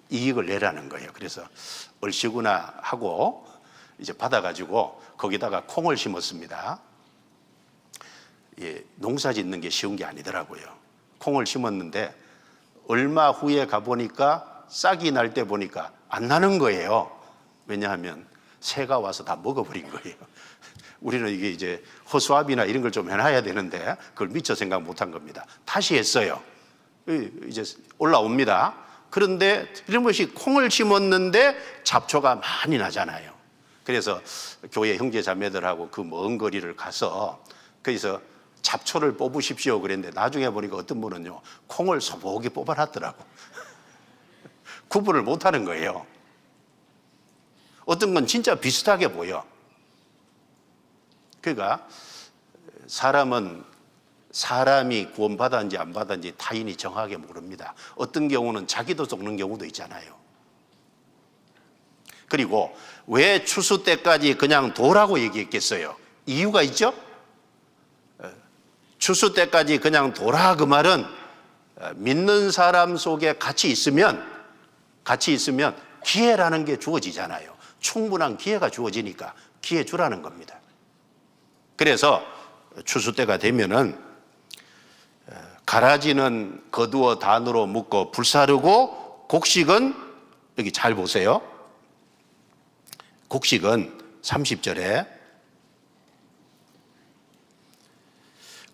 이익을 내라는 거예요. 그래서 얼씨구나 하고 이제 받아가지고 거기다가 콩을 심었습니다. 예, 농사 짓는 게 쉬운 게 아니더라고요. 콩을 심었는데 얼마 후에 가보니까 싹이 날 때 보니까 안 나는 거예요. 왜냐하면 새가 와서 다 먹어버린 거예요. 우리는 이게 이제 허수아비나 이런 걸 좀 해놔야 되는데 그걸 미처 생각 못한 겁니다. 다시 했어요. 이제 올라옵니다. 그런데 이런 것이 콩을 심었는데 잡초가 많이 나잖아요. 그래서 교회 형제 자매들하고 그 먼 거리를 가서 거기서 잡초를 뽑으십시오 그랬는데 나중에 보니까 어떤 분은요, 콩을 소복이 뽑아놨더라고. 구분을 못하는 거예요. 어떤 건 진짜 비슷하게 보여. 그러니까 사람이 구원받았는지 안 받았는지 타인이 정확하게 모릅니다. 어떤 경우는 자기도 속는 경우도 있잖아요. 그리고 왜 추수 때까지 그냥 둬라고 얘기했겠어요? 이유가 있죠? 추수 때까지 그냥 둬라 그 말은 믿는 사람 속에 같이 있으면 기회라는 게 주어지잖아요. 충분한 기회가 주어지니까 기회 주라는 겁니다. 그래서 추수 때가 되면은 가라지는 거두어 단으로 묶어 불사르고 곡식은, 여기 잘 보세요. 곡식은 30절에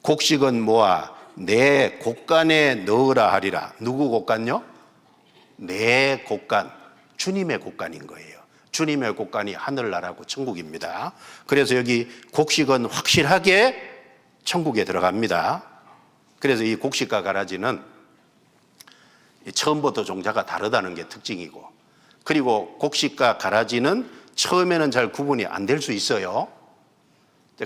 곡식은 모아 내 곳간에 넣으라 하리라. 누구 곳간요? 내 곳간, 주님의 곳간인 거예요. 주님의 곳간이 하늘나라고 천국입니다. 그래서 여기 곡식은 확실하게 천국에 들어갑니다. 그래서 이 곡식과 가라지는 처음부터 종자가 다르다는 게 특징이고, 그리고 곡식과 가라지는 처음에는 잘 구분이 안 될 수 있어요.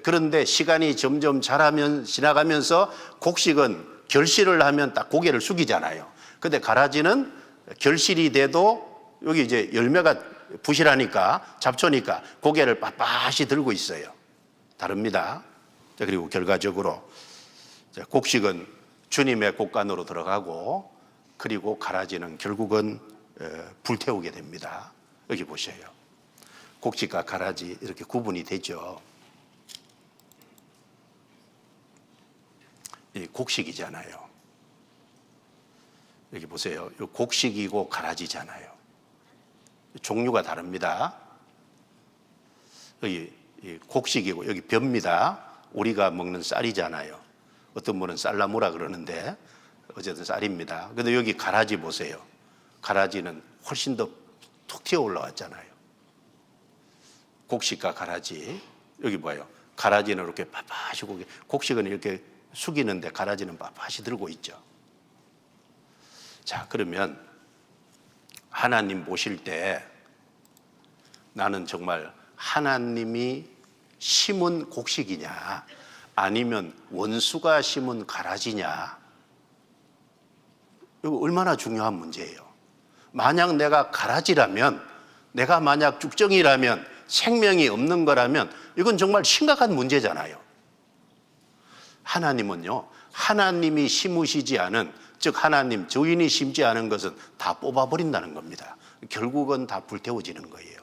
그런데 시간이 점점 지나가면서 곡식은 결실을 하면 딱 고개를 숙이잖아요. 근데 가라지는 결실이 돼도 여기 이제 열매가 부실하니까, 잡초니까 고개를 빳빳이 들고 있어요. 다릅니다. 그리고 결과적으로 곡식은 주님의 곡간으로 들어가고, 그리고 가라지는 결국은 불태우게 됩니다. 여기 보세요. 곡식과 가라지 이렇게 구분이 되죠. 이 곡식이잖아요. 여기 보세요. 이 곡식이고 가라지잖아요. 종류가 다릅니다. 여기 곡식이고 여기 벼입니다. 우리가 먹는 쌀이잖아요. 어떤 분은 쌀나무라 그러는데 어쨌든 쌀입니다. 그런데 여기 가라지 보세요. 가라지는 훨씬 더 툭 튀어 올라왔잖아요. 곡식과 가라지, 여기 봐요. 가라지는 이렇게 빳빳이, 곡식은 이렇게 숙이는데 가라지는 빳빳이 들고 있죠. 자, 그러면 하나님 보실 때 나는 정말 하나님이 심은 곡식이냐 아니면 원수가 심은 가라지냐, 이거 얼마나 중요한 문제예요. 만약 내가 가라지라면, 내가 만약 쭉정이라면, 생명이 없는 거라면 이건 정말 심각한 문제잖아요. 하나님은요, 하나님이 심으시지 않은, 즉 하나님 주인이 심지 않은 것은 다 뽑아버린다는 겁니다. 결국은 다 불태워지는 거예요.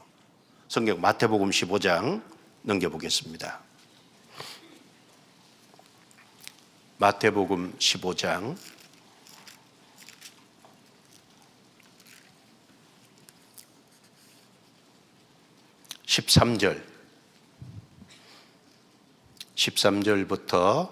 성경 마태복음 15장 넘겨보겠습니다. 마태복음 15장 13절부터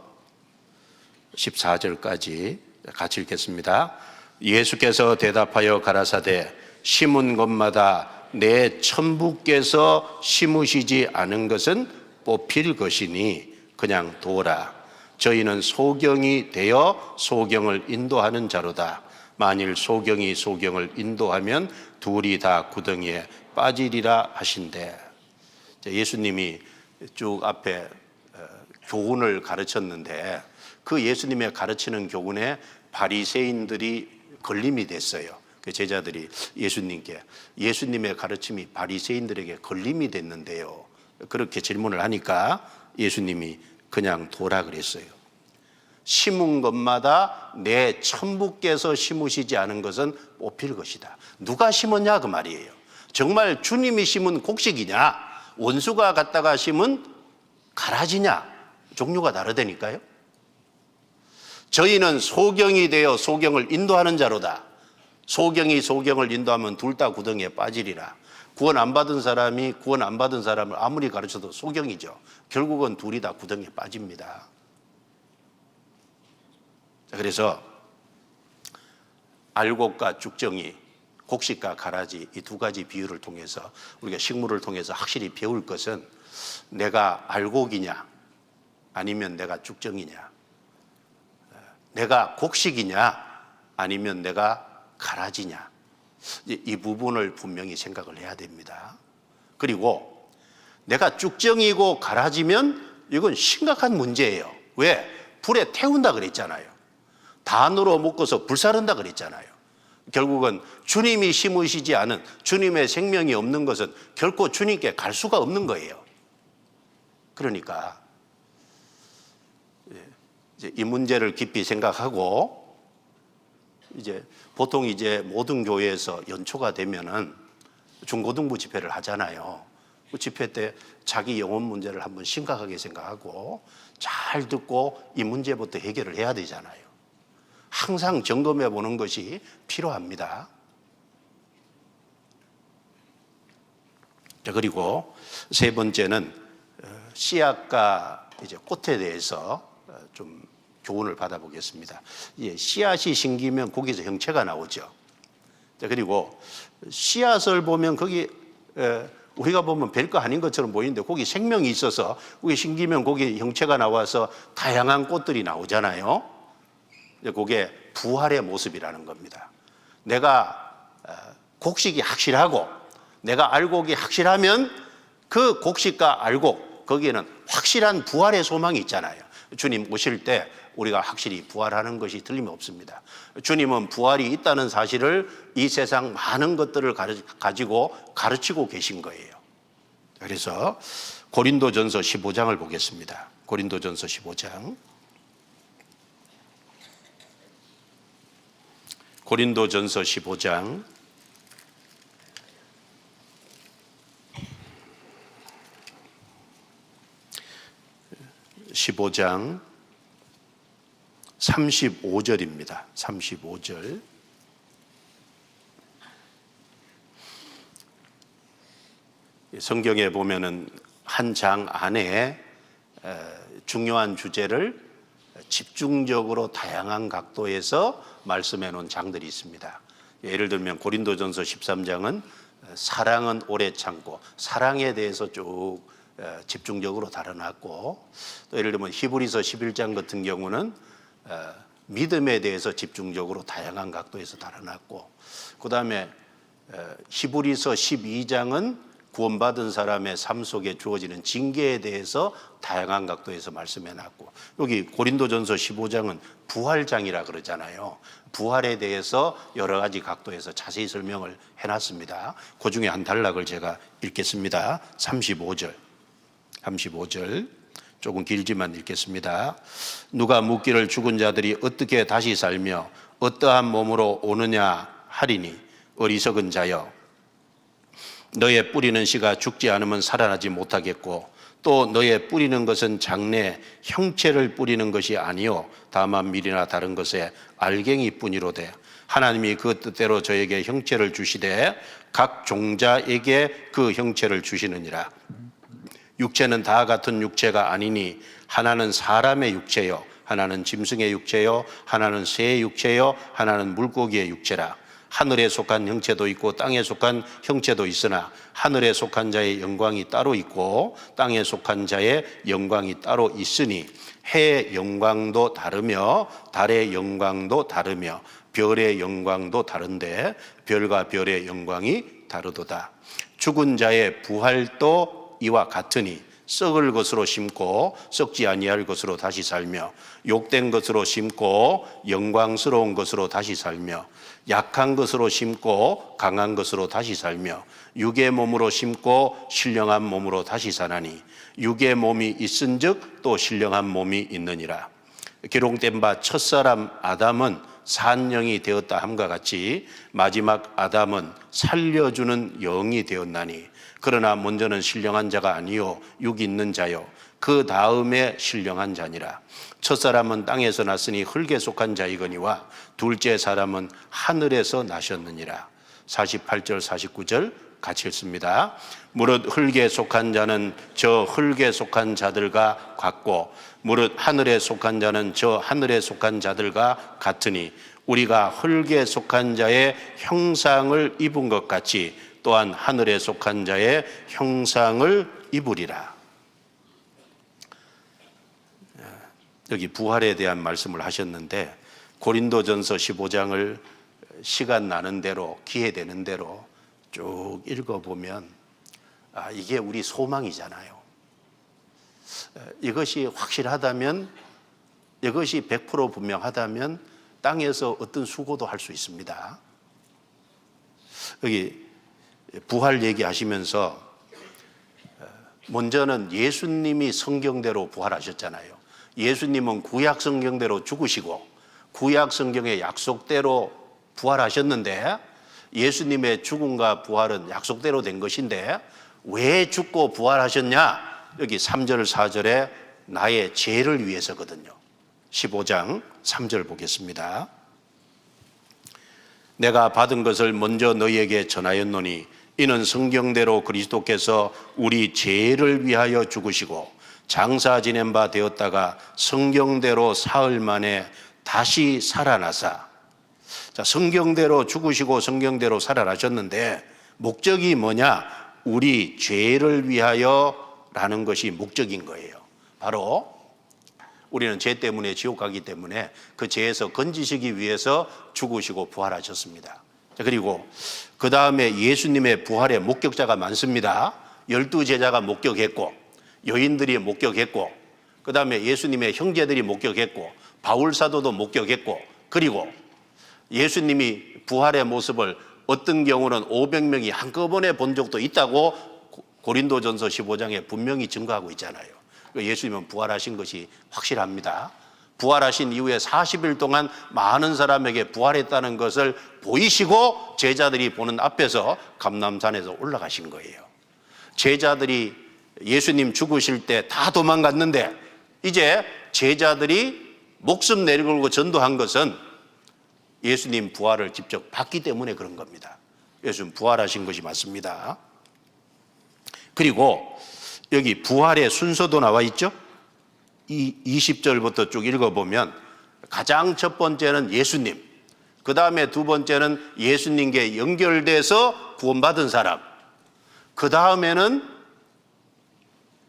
14절까지 같이 읽겠습니다. 예수께서 대답하여 가라사대 심은 것마다 내 천부께서 심으시지 않은 것은 뽑힐 것이니 그냥 둬라. 저희는 소경이 되어 소경을 인도하는 자로다. 만일 소경이 소경을 인도하면 둘이 다 구덩이에 빠지리라 하신대. 예수님이 쭉 앞에 교훈을 가르쳤는데 그 예수님의 가르치는 교훈에 바리새인들이 걸림이 됐어요. 그 제자들이 예수님께, 예수님의 가르침이 바리새인들에게 걸림이 됐는데요, 그렇게 질문을 하니까 예수님이 그냥 둬라 그랬어요. 심은 것마다 내 천부께서 심으시지 않은 것은 뽑힐 것이다. 누가 심었냐 그 말이에요. 정말 주님이 심은 곡식이냐, 원수가 갖다가 심은 가라지냐, 종류가 다르다니까요. 저희는 소경이 되어 소경을 인도하는 자로다. 소경이 소경을 인도하면 둘 다 구덩이에 빠지리라. 구원 안 받은 사람이 구원 안 받은 사람을 아무리 가르쳐도 소경이죠. 결국은 둘이 다 구덩이에 빠집니다. 그래서 알곡과 쭉정이, 곡식과 가라지, 이 두 가지 비유를 통해서 우리가 식물을 통해서 확실히 배울 것은 내가 알곡이냐 아니면 내가 쭉정이냐, 내가 곡식이냐 아니면 내가 가라지냐, 이 부분을 분명히 생각을 해야 됩니다. 그리고 내가 쭉정이고 가라지면 이건 심각한 문제예요. 왜? 불에 태운다 그랬잖아요. 단으로 묶어서 불사른다 그랬잖아요. 결국은 주님이 심으시지 않은, 주님의 생명이 없는 것은 결코 주님께 갈 수가 없는 거예요. 그러니까 이제 이 문제를 깊이 생각하고, 이제 보통 이제 모든 교회에서 연초가 되면은 중고등부 집회를 하잖아요. 그 집회 때 자기 영혼 문제를 한번 심각하게 생각하고 잘 듣고 이 문제부터 해결을 해야 되잖아요. 항상 점검해 보는 것이 필요합니다. 그리고 세 번째는 씨앗과 이제 꽃에 대해서 좀 교훈을 받아보겠습니다. 씨앗이 심기면 거기서 형체가 나오죠. 그리고 씨앗을 보면 거기 우리가 보면 별거 아닌 것처럼 보이는데 거기 생명이 있어서 거기 심기면 거기 형체가 나와서 다양한 꽃들이 나오잖아요. 그게 부활의 모습이라는 겁니다. 내가 곡식이 확실하고 내가 알곡이 확실하면 그 곡식과 알곡 거기에는 확실한 부활의 소망이 있잖아요. 주님 오실 때 우리가 확실히 부활하는 것이 틀림없습니다. 주님은 부활이 있다는 사실을 이 세상 많은 것들을 가지고 가르치고 계신 거예요. 그래서 고린도전서 15장을 보겠습니다. 고린도전서 15장. 고린도전서 15장 15장 35절입니다. 35절. 성경에 보면은 한 장 안에 중요한 주제를 집중적으로 다양한 각도에서 말씀해 놓은 장들이 있습니다. 예를 들면 고린도전서 13장은 사랑은 오래 참고 사랑에 대해서 쭉 집중적으로 다뤄놨고, 또 예를 들면 히브리서 11장 같은 경우는 믿음에 대해서 집중적으로 다양한 각도에서 다뤄놨고, 그 다음에 히브리서 12장은 구원받은 사람의 삶 속에 주어지는 징계에 대해서 다양한 각도에서 말씀해놨고, 여기 고린도전서 15장은 부활장이라 그러잖아요. 부활에 대해서 여러 가지 각도에서 자세히 설명을 해놨습니다. 그 중에 한 단락을 제가 읽겠습니다. 35절 조금 길지만 읽겠습니다. 누가 묻기를 죽은 자들이 어떻게 다시 살며 어떠한 몸으로 오느냐 하리니, 어리석은 자여, 너의 뿌리는 씨가 죽지 않으면 살아나지 못하겠고, 또 너의 뿌리는 것은 장래 형체를 뿌리는 것이 아니요 다만 밀이나 다른 것에 알갱이뿐이로되, 하나님이 그 뜻대로 저에게 형체를 주시되 각 종자에게 그 형체를 주시느니라. 육체는 다 같은 육체가 아니니 하나는 사람의 육체요, 하나는 짐승의 육체요, 하나는 새의 육체요, 하나는 물고기의 육체라. 하늘에 속한 형체도 있고 땅에 속한 형체도 있으나 하늘에 속한 자의 영광이 따로 있고 땅에 속한 자의 영광이 따로 있으니, 해의 영광도 다르며 달의 영광도 다르며 별의 영광도 다른데 별과 별의 영광이 다르도다. 죽은 자의 부활도 이와 같으니 썩을 것으로 심고 썩지 아니할 것으로 다시 살며, 욕된 것으로 심고 영광스러운 것으로 다시 살며, 약한 것으로 심고 강한 것으로 다시 살며, 육의 몸으로 심고 신령한 몸으로 다시 사나니 육의 몸이 있은즉 또 신령한 몸이 있느니라. 기록된 바 첫사람 아담은 산영이 되었다 함과 같이 마지막 아담은 살려주는 영이 되었나니, 그러나 먼저는 신령한 자가 아니요 육 있는 자요 그 다음에 신령한 자니라. 첫사람은 땅에서 났으니 흙에 속한 자이거니와 둘째 사람은 하늘에서 나셨느니라. 48절 49절 같이 읽습니다. 무릇 흙에 속한 자는 저 흙에 속한 자들과 같고 무릇 하늘에 속한 자는 저 하늘에 속한 자들과 같으니, 우리가 흙에 속한 자의 형상을 입은 것 같이 또한 하늘에 속한 자의 형상을 입으리라. 여기 부활에 대한 말씀을 하셨는데, 고린도전서 15장을 시간 나는 대로 기회 되는 대로 쭉 읽어보면 이게 우리 소망이잖아요. 이것이 확실하다면, 이것이 100% 분명하다면 땅에서 어떤 수고도 할 수 있습니다. 여기 부활 얘기하시면서 먼저는 예수님이 성경대로 부활하셨잖아요. 예수님은 구약 성경대로 죽으시고 구약 성경의 약속대로 부활하셨는데, 예수님의 죽음과 부활은 약속대로 된 것인데 왜 죽고 부활하셨냐? 여기 3절 4절에 나의 죄를 위해서거든요. 15장 3절 보겠습니다. 내가 받은 것을 먼저 너희에게 전하였노니 이는 성경대로 그리스도께서 우리 죄를 위하여 죽으시고 장사 지낸 바 되었다가 성경대로 사흘 만에 다시 살아나사. 자, 성경대로 죽으시고 성경대로 살아나셨는데 목적이 뭐냐? 우리 죄를 위하여 라는 것이 목적인 거예요. 바로 우리는 죄 때문에 지옥 가기 때문에 그 죄에서 건지시기 위해서 죽으시고 부활하셨습니다. 자, 그리고 그 다음에 예수님의 부활의 목격자가 많습니다. 12제자가 목격했고, 여인들이 목격했고, 그 다음에 예수님의 형제들이 목격했고, 바울사도도 목격했고, 그리고 예수님이 부활의 모습을 어떤 경우는 500명이 한꺼번에 본 적도 있다고 고린도전서 15장에 분명히 증거하고 있잖아요. 예수님은 부활하신 것이 확실합니다. 부활하신 이후에 40일 동안 많은 사람에게 부활했다는 것을 보이시고 제자들이 보는 앞에서 감람산에서 올라가신 거예요. 제자들이 예수님 죽으실 때 다 도망갔는데 이제 제자들이 목숨 내걸고 전도한 것은 예수님 부활을 직접 봤기 때문에 그런 겁니다. 예수님 부활하신 것이 맞습니다. 그리고 여기 부활의 순서도 나와 있죠. 이 20절부터 쭉 읽어보면 가장 첫 번째는 예수님, 그 다음에 두 번째는 예수님께 연결돼서 구원받은 사람, 그 다음에는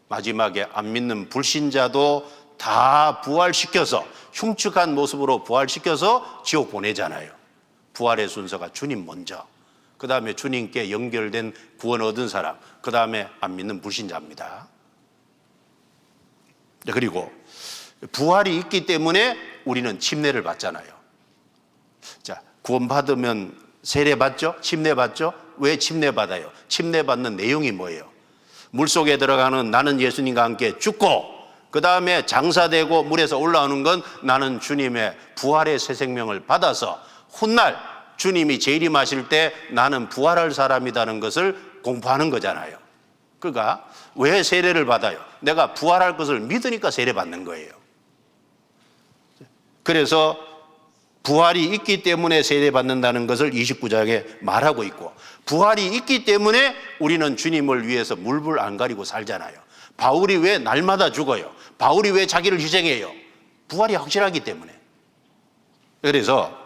마지막에 안 믿는 불신자도 다 부활시켜서 흉측한 모습으로 부활시켜서 지옥 보내잖아요. 부활의 순서가 주님 먼저, 그 다음에 주님께 연결된 구원 얻은 사람, 그 다음에 안 믿는 불신자입니다. 그리고 부활이 있기 때문에 우리는 침례를 받잖아요. 자, 구원받으면 세례 받죠? 침례 받죠? 왜 침례 받아요? 침례 받는 내용이 뭐예요? 물속에 들어가는 나는 예수님과 함께 죽고 그 다음에 장사되고 물에서 올라오는 건 나는 주님의 부활의 새 생명을 받아서 훗날 주님이 재림하실 때 나는 부활할 사람이라는 것을 공부하는 거잖아요. 그러니까 왜 세례를 받아요? 내가 부활할 것을 믿으니까 세례 받는 거예요. 그래서 부활이 있기 때문에 세례 받는다는 것을 29장에 말하고 있고, 부활이 있기 때문에 우리는 주님을 위해서 물불 안 가리고 살잖아요. 바울이 왜 날마다 죽어요? 바울이 왜 자기를 희생해요? 부활이 확실하기 때문에. 그래서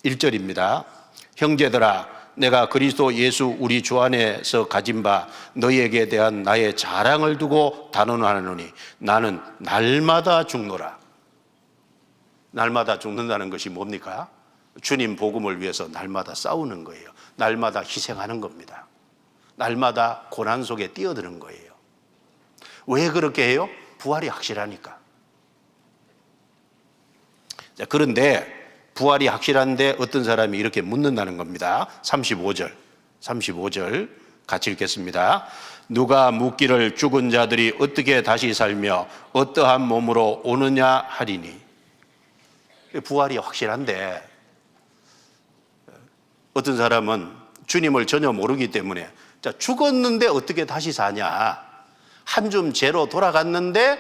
31절입니다. 형제들아, 내가 그리스도 예수 우리 주 안에서 가진 바 너희에게 대한 나의 자랑을 두고 단언하노니 나는 날마다 죽노라. 날마다 죽는다는 것이 뭡니까? 주님 복음을 위해서 날마다 싸우는 거예요. 날마다 희생하는 겁니다. 날마다 고난 속에 뛰어드는 거예요. 왜 그렇게 해요? 부활이 확실하니까. 자, 그런데 부활이 확실한데 어떤 사람이 이렇게 묻는다는 겁니다. 35절 같이 읽겠습니다. 누가 묻기를 죽은 자들이 어떻게 다시 살며 어떠한 몸으로 오느냐 하리니. 부활이 확실한데 어떤 사람은 주님을 전혀 모르기 때문에 자, 죽었는데 어떻게 다시 사냐, 한 줌 재로 돌아갔는데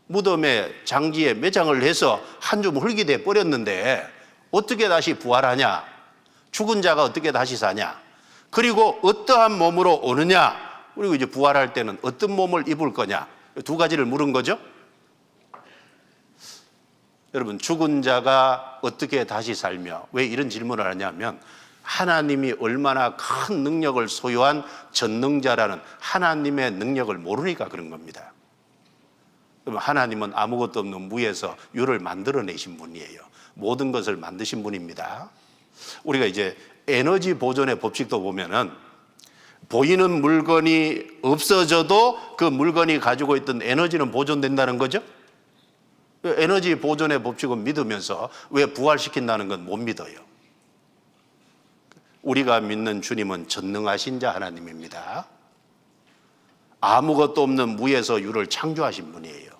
무덤에 장지에 매장을 해서 한 줌 흙이 돼 버렸는데 어떻게 다시 부활하냐, 죽은 자가 어떻게 다시 사냐, 그리고 어떠한 몸으로 오느냐, 그리고 이제 부활할 때는 어떤 몸을 입을 거냐, 두 가지를 물은 거죠. 여러분, 죽은 자가 어떻게 다시 살며, 왜 이런 질문을 하냐면 하나님이 얼마나 큰 능력을 소유한 전능자라는 하나님의 능력을 모르니까 그런 겁니다. 그러면 하나님은 아무것도 없는 무에서 유를 만들어내신 분이에요. 모든 것을 만드신 분입니다. 우리가 이제 에너지 보존의 법칙도 보면은 보이는 물건이 없어져도 그 물건이 가지고 있던 에너지는 보존된다는 거죠. 에너지 보존의 법칙은 믿으면서 왜 부활시킨다는 건 못 믿어요. 우리가 믿는 주님은 전능하신 자 하나님입니다. 아무것도 없는 무에서 유를 창조하신 분이에요.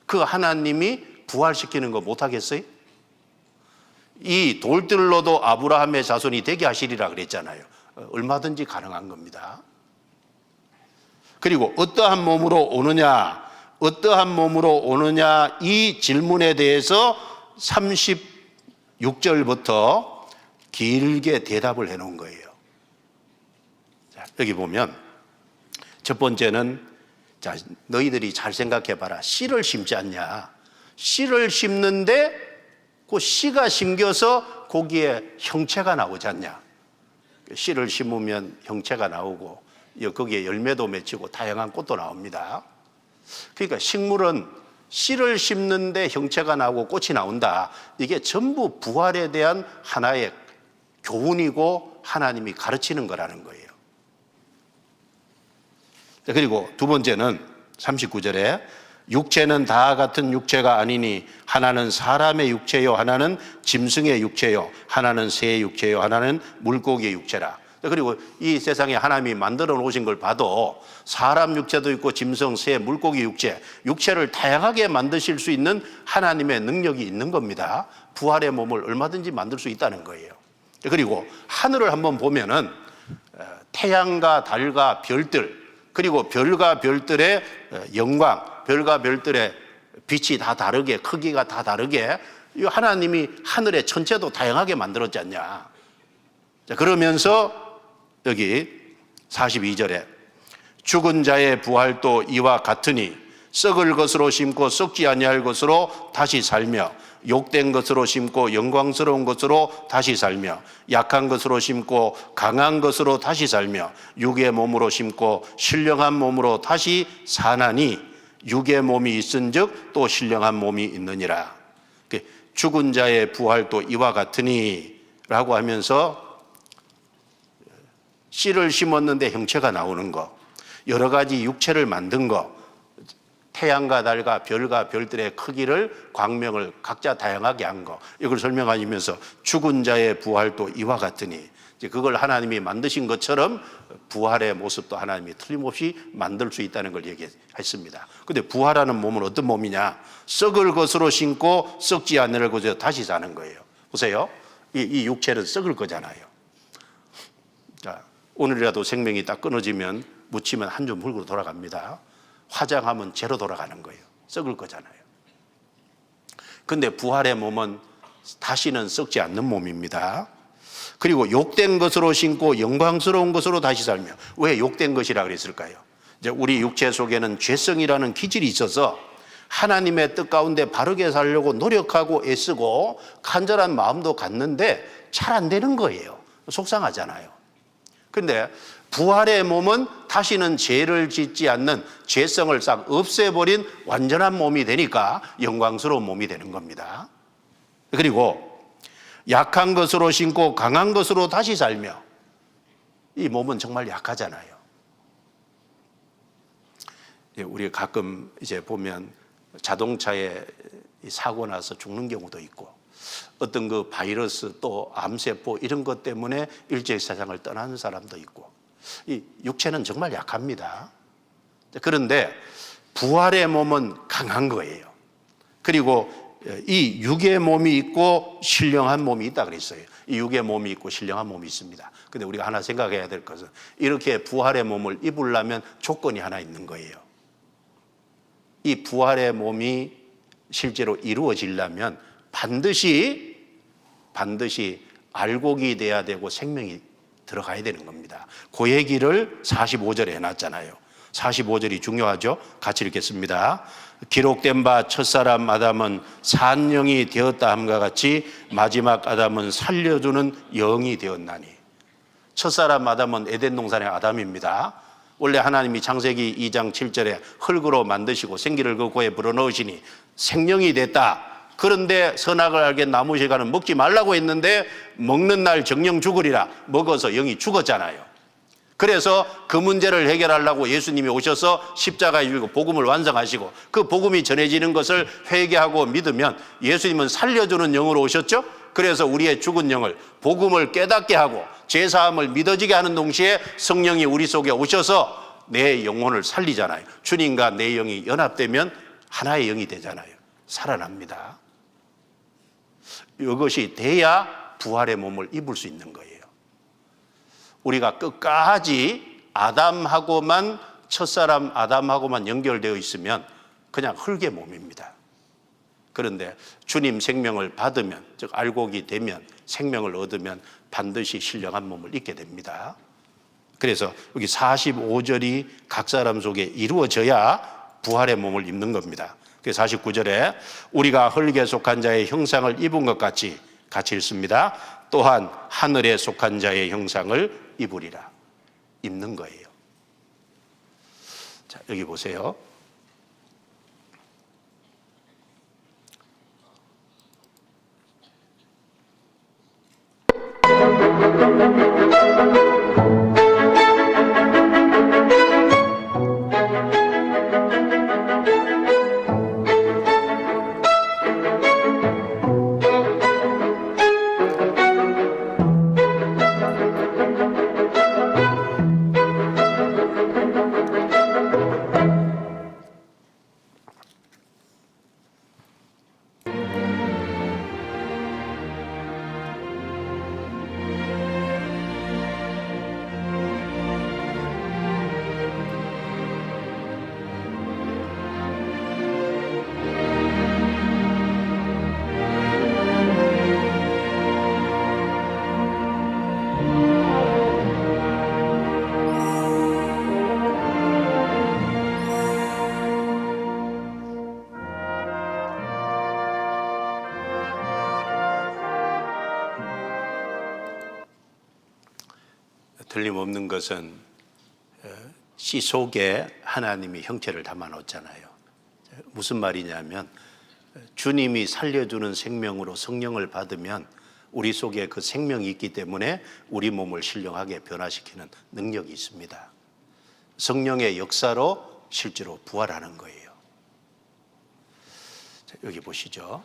그 하나님이 부활시키는 거 못하겠어요? 이 돌들로도 아브라함의 자손이 되게 하시리라 그랬잖아요. 얼마든지 가능한 겁니다. 그리고 어떠한 몸으로 오느냐, 어떠한 몸으로 오느냐, 이 질문에 대해서 36절부터 길게 대답을 해놓은 거예요. 자, 여기 보면 첫 번째는, 자, 너희들이 잘 생각해봐라. 씨를 심지 않냐? 씨를 심는데 그 씨가 심겨서 거기에 형체가 나오지 않냐? 씨를 심으면 형체가 나오고 거기에 열매도 맺히고 다양한 꽃도 나옵니다. 그러니까 식물은 씨를 심는데 형체가 나오고 꽃이 나온다. 이게 전부 부활에 대한 하나의 교훈이고 하나님이 가르치는 거라는 거예요. 그리고 두 번째는 39절에 육체는 다 같은 육체가 아니니 하나는 사람의 육체요, 하나는 짐승의 육체요, 하나는 새의 육체요, 하나는 물고기의 육체라. 그리고 이 세상에 하나님이 만들어 놓으신 걸 봐도 사람 육체도 있고 짐승, 새, 물고기 육체를 다양하게 만드실 수 있는 하나님의 능력이 있는 겁니다. 부활의 몸을 얼마든지 만들 수 있다는 거예요. 그리고 하늘을 한번 보면은 태양과 달과 별들, 그리고 별과 별들의 영광, 별과 별들의 빛이 다 다르게, 크기가 다 다르게 하나님이 하늘의 천체도 다양하게 만들었지 않냐. 자, 그러면서 여기 42절에 죽은 자의 부활도 이와 같으니 썩을 것으로 심고 썩지 아니할 것으로 다시 살며 욕된 것으로 심고 영광스러운 것으로 다시 살며 약한 것으로 심고 강한 것으로 다시 살며 육의 몸으로 심고 신령한 몸으로 다시 사나니 육의 몸이 있은즉 또 신령한 몸이 있느니라. 죽은 자의 부활도 이와 같으니 라고 하면서 씨를 심었는데 형체가 나오는 거, 여러 가지 육체를 만든 거, 태양과 달과 별과 별들의 크기를 광명을 각자 다양하게 한 거, 이걸 설명하면서 죽은 자의 부활도 이와 같으니, 그걸 하나님이 만드신 것처럼 부활의 모습도 하나님이 틀림없이 만들 수 있다는 걸 얘기했습니다. 그런데 부활하는 몸은 어떤 몸이냐? 썩을 것으로 심고 썩지 않을 것으로 다시 사는 거예요. 보세요, 이 육체는 썩을 거잖아요. 자, 오늘이라도 생명이 딱 끊어지면 묻히면 한 줌 흙으로 돌아갑니다. 화장하면 재로 돌아가는 거예요. 썩을 거잖아요. 그런데 부활의 몸은 다시는 썩지 않는 몸입니다. 그리고 욕된 것으로 심고 영광스러운 것으로 다시 살며. 왜 욕된 것이라 그랬을까요? 이제 우리 육체 속에는 죄성이라는 기질이 있어서 하나님의 뜻 가운데 바르게 살려고 노력하고 애쓰고 간절한 마음도 갖는데 잘 안 되는 거예요. 속상하잖아요. 그런데 부활의 몸은 다시는 죄를 짓지 않는, 죄성을 싹 없애버린 완전한 몸이 되니까 영광스러운 몸이 되는 겁니다. 그리고 약한 것으로 심고 강한 것으로 다시 살며. 이 몸은 정말 약하잖아요. 우리 가끔 이제 보면 자동차에 사고 나서 죽는 경우도 있고, 어떤 그 바이러스 또 암세포 이런 것 때문에 일찍 세상을 떠나는 사람도 있고, 이 육체는 정말 약합니다. 그런데 부활의 몸은 강한 거예요. 그리고 이 육의 몸이 있고 신령한 몸이 있다 그랬어요. 이 육의 몸이 있고 신령한 몸이 있습니다. 근데 우리가 하나 생각해야 될 것은, 이렇게 부활의 몸을 입으려면 조건이 하나 있는 거예요. 이 부활의 몸이 실제로 이루어지려면 반드시 알곡이 돼야 되고 생명이 들어가야 되는 겁니다. 그 얘기를 45절에 해놨잖아요. 45절이 중요하죠. 같이 읽겠습니다. 기록된 바 첫사람 아담은 산 영이 되었다 함과 같이 마지막 아담은 살려주는 영이 되었나니. 첫사람 아담은 에덴 동산의 아담입니다. 원래 하나님이 창세기 2장 7절에 흙으로 만드시고 생기를 그 코에 불어넣으시니 생명이 됐다. 그런데 선악을 알게 나무 실과는 먹지 말라고 했는데 먹는 날 정령 죽으리라. 먹어서 영이 죽었잖아요. 그래서 그 문제를 해결하려고 예수님이 오셔서 십자가에 죽고 복음을 완성하시고, 그 복음이 전해지는 것을 회개하고 믿으면 예수님은 살려주는 영으로 오셨죠. 그래서 우리의 죽은 영을, 복음을 깨닫게 하고 죄사함을 믿어지게 하는 동시에 성령이 우리 속에 오셔서 내 영혼을 살리잖아요. 주님과 내 영이 연합되면 하나의 영이 되잖아요. 살아납니다. 이것이 돼야 부활의 몸을 입을 수 있는 거예요. 우리가 끝까지 아담하고만, 첫사람 아담하고만 연결되어 있으면 그냥 흙의 몸입니다. 그런데 주님 생명을 받으면, 즉 알곡이 되면, 생명을 얻으면 반드시 신령한 몸을 입게 됩니다. 그래서 여기 45절이 각 사람 속에 이루어져야 부활의 몸을 입는 겁니다. 그래서 49절에 우리가 흙에 속한 자의 형상을 입은 것 같이, 같이 읽습니다. 또한 하늘에 속한 자의 형상을 입으리라. 입는 거예요. 자, 여기 보세요. 틀림없는 것은 씨 속에 하나님이 형체를 담아 놓았잖아요. 무슨 말이냐면 주님이 살려주는 생명으로 성령을 받으면 우리 속에 그 생명이 있기 때문에 우리 몸을 신령하게 변화시키는 능력이 있습니다. 성령의 역사로 실제로 부활하는 거예요. 자, 여기 보시죠.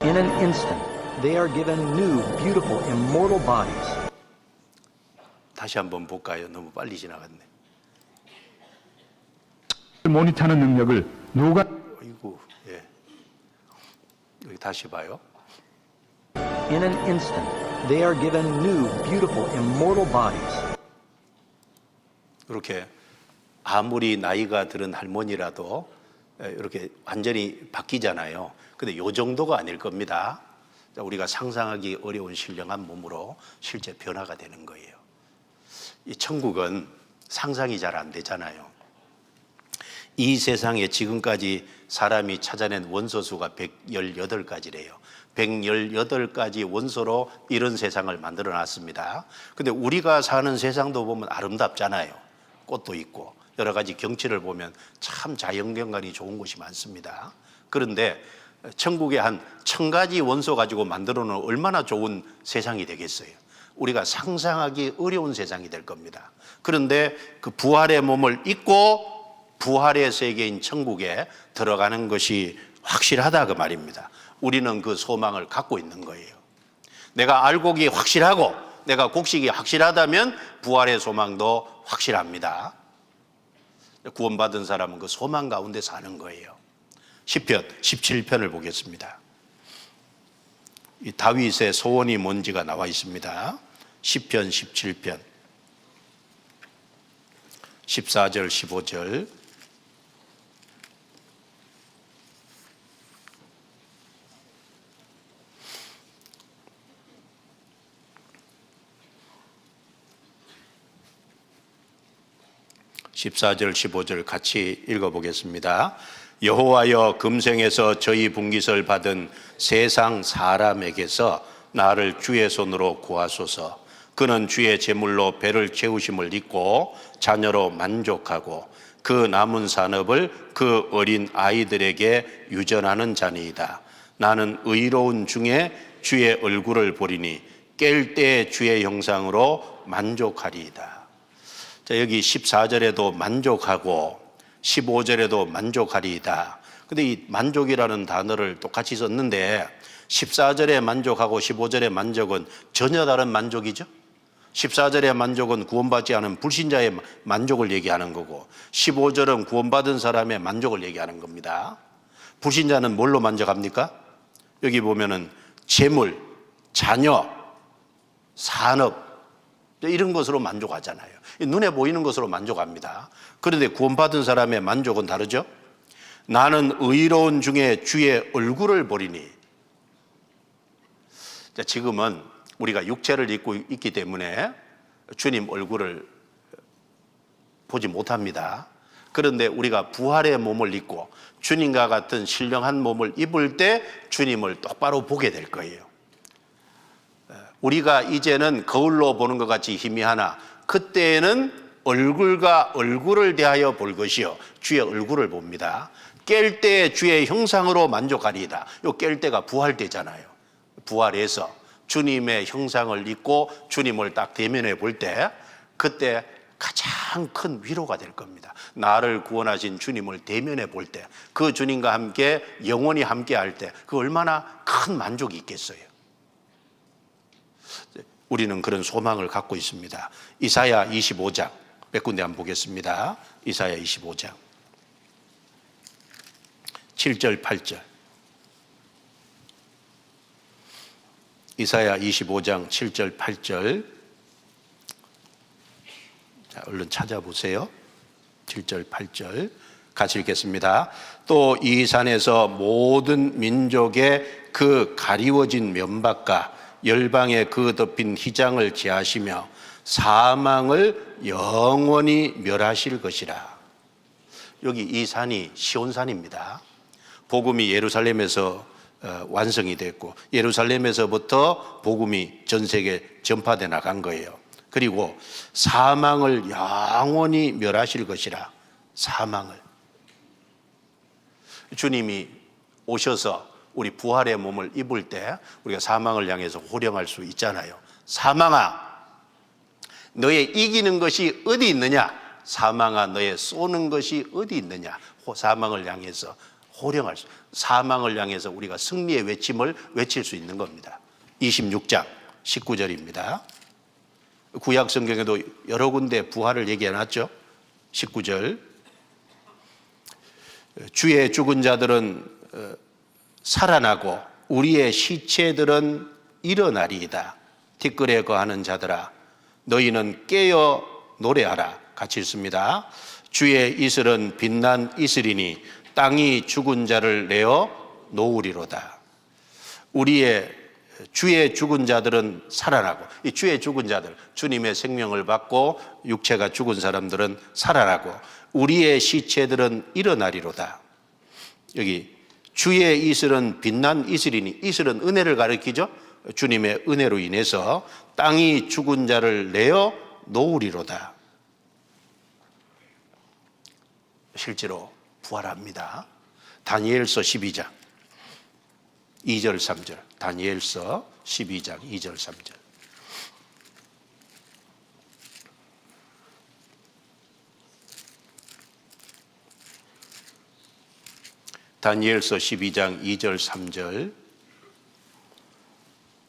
In an instant, they are given new, beautiful, immortal bodies. 다시 한번 볼까요? 너무 빨리 지나갔네. 모니터하는 능력을 누가 어이구, 예. 여기 다시 봐요. In an instant, they are given new, beautiful, immortal bodies. 이렇게 아무리 나이가 들은 할머니라도 이렇게 완전히 바뀌잖아요. 근데 이 정도가 아닐 겁니다. 우리가 상상하기 어려운 신령한 몸으로 실제 변화가 되는 거예요. 이 천국은 상상이 잘 안 되잖아요. 이 세상에 지금까지 사람이 찾아낸 원소 수가 118가지래요. 118가지 원소로 이런 세상을 만들어 놨습니다. 근데 우리가 사는 세상도 보면 아름답잖아요. 꽃도 있고 여러 가지 경치를 보면 참 자연경관이 좋은 곳이 많습니다. 그런데 천국에 한 1000가지 원소 가지고 만들어 놓으면 얼마나 좋은 세상이 되겠어요. 우리가 상상하기 어려운 세상이 될 겁니다. 그런데 그 부활의 몸을 입고 부활의 세계인 천국에 들어가는 것이 확실하다 그 말입니다. 우리는 그 소망을 갖고 있는 거예요. 내가 알곡이 확실하고 내가 곡식이 확실하다면 부활의 소망도 확실합니다. 구원받은 사람은 그 소망 가운데 사는 거예요. 시편 17편을 보겠습니다. 이 다윗의 소원이 뭔지가 나와 있습니다. 시편 17편 14절 15절 (14절) (15절) 같이 읽어보겠습니다. 여호와여, 금생에서 저희 분깃을 받은 세상 사람에게서 나를 주의 손으로 구하소서. 그는 주의 제물로 배를 채우심을 잊고 자녀로 만족하고 그 남은 산업을 그 어린 아이들에게 유전하는 자니이다. 나는 의로운 중에 주의 얼굴을 보리니 깰 때 주의 형상으로 만족하리이다. 자, 여기 14절에도 만족하고 15절에도 만족하리이다. 근데 이 만족이라는 단어를 똑같이 썼는데 14절에 만족하고 15절의 만족은 전혀 다른 만족이죠. 14절의 만족은 구원받지 않은 불신자의 만족을 얘기하는 거고 15절은 구원받은 사람의 만족을 얘기하는 겁니다. 불신자는 뭘로 만족합니까? 여기 보면은 재물, 자녀, 산업 이런 것으로 만족하잖아요. 눈에 보이는 것으로 만족합니다. 그런데 구원받은 사람의 만족은 다르죠. 나는 의로운 중에 주의 얼굴을 보리니. 자, 지금은 우리가 육체를 입고 있기 때문에 주님 얼굴을 보지 못합니다. 그런데 우리가 부활의 몸을 입고 주님과 같은 신령한 몸을 입을 때 주님을 똑바로 보게 될 거예요. 우리가 이제는 거울로 보는 것 같이 희미하나 그때에는 얼굴과 얼굴을 대하여 볼 것이요 주의 얼굴을 봅니다. 깰 때 주의 형상으로 만족하리이다. 요 깰 때가 부활 때잖아요. 부활해서 주님의 형상을 입고 주님을 딱 대면해 볼 때 그때 가장 큰 위로가 될 겁니다. 나를 구원하신 주님을 대면해 볼 때 그 주님과 함께 영원히 함께 할 때 그 얼마나 큰 만족이 있겠어요. 우리는 그런 소망을 갖고 있습니다. 이사야 25장 몇 군데 한번 보겠습니다. 이사야 25장 7절 8절 이사야 25장 7절 8절 자, 얼른 찾아보세요. 7절 8절 같이 읽겠습니다. 또 이 산에서 모든 민족의 그 가리워진 면박과 열방의 그 덮인 휘장을 제하시며 사망을 영원히 멸하실 것이라. 여기 이 산이 시온산입니다. 복음이 예루살렘에서 완성이 됐고 예루살렘에서부터 복음이 전 세계 전파돼 나간 거예요. 그리고 사망을 영원히 멸하실 것이라. 사망을. 주님이 오셔서 우리 부활의 몸을 입을 때 우리가 사망을 향해서 호령할 수 있잖아요. 사망아, 너의 이기는 것이 어디 있느냐? 사망아, 너의 쏘는 것이 어디 있느냐? 사망을 향해서 호령할 수, 사망을 향해서 우리가 승리의 외침을 외칠 수 있는 겁니다. 26장 19절입니다. 구약 성경에도 여러 군데 부활을 얘기해 놨죠. 19절. 주의 죽은 자들은 살아나고 우리의 시체들은 일어나리이다. 티끌에 거하는 자들아, 너희는 깨어 노래하라. 같이 읽습니다. 주의 이슬은 빛난 이슬이니 땅이 죽은 자를 내어 놓으리로다. 주의 죽은 자들은 살아나고, 이 주의 죽은 자들, 주님의 생명을 받고 육체가 죽은 사람들은 살아나고 우리의 시체들은 일어나리로다. 여기 주의 이슬은 빛난 이슬이니, 이슬은 은혜를 가리키죠. 주님의 은혜로 인해서 땅이 죽은 자를 내어 놓으리로다. 실제로 부활합니다. 다니엘서 12장 2절 3절. 다니엘서 12장 2절 3절. 다니엘서 12장 2절 3절.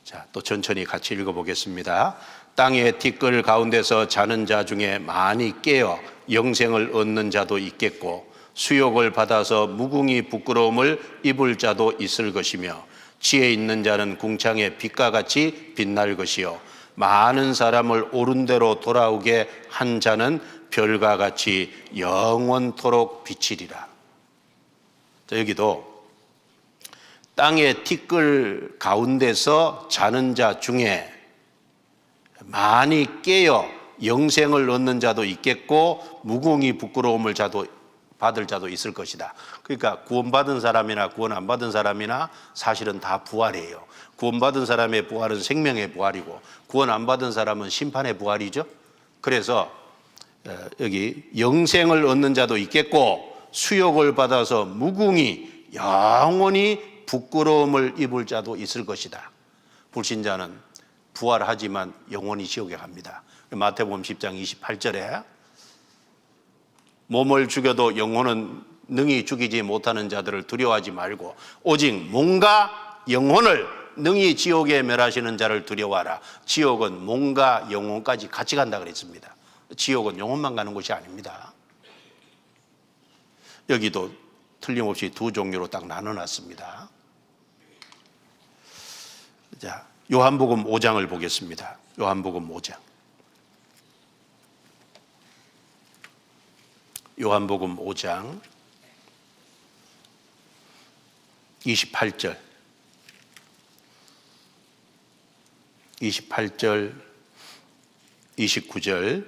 자, 또 천천히 같이 읽어보겠습니다. 땅의 티끌 가운데서 자는 자 중에 많이 깨어 영생을 얻는 자도 있겠고 수욕을 받아서 무궁히 부끄러움을 입을 자도 있을 것이며 지혜 있는 자는 궁창의 빛과 같이 빛날 것이요 많은 사람을 옳은 대로 돌아오게 한 자는 별과 같이 영원토록 비치리라. 자, 여기도 땅의 티끌 가운데서 자는 자 중에 많이 깨어 영생을 얻는 자도 있겠고 무궁히 부끄러움을 받을 자도 있을 것이다. 그러니까 구원받은 사람이나 구원 안 받은 사람이나 사실은 다 부활이에요. 구원받은 사람의 부활은 생명의 부활이고 구원 안 받은 사람은 심판의 부활이죠. 그래서 여기 영생을 얻는 자도 있겠고 수욕을 받아서 무궁히 영원히 부끄러움을 입을 자도 있을 것이다. 불신자는 부활하지만 영원히 지옥에 갑니다. 마태복음 10장 28절에 몸을 죽여도 영혼은 능히 죽이지 못하는 자들을 두려워하지 말고 오직 몸과 영혼을 능히 지옥에 멸하시는 자를 두려워하라. 지옥은 몸과 영혼까지 같이 간다 그랬습니다. 지옥은 영혼만 가는 곳이 아닙니다. 여기도 틀림없이 두 종류로 딱 나눠놨습니다. 자, 요한복음 5장을 보겠습니다. 요한복음 5장. 요한복음 5장 28절 29절.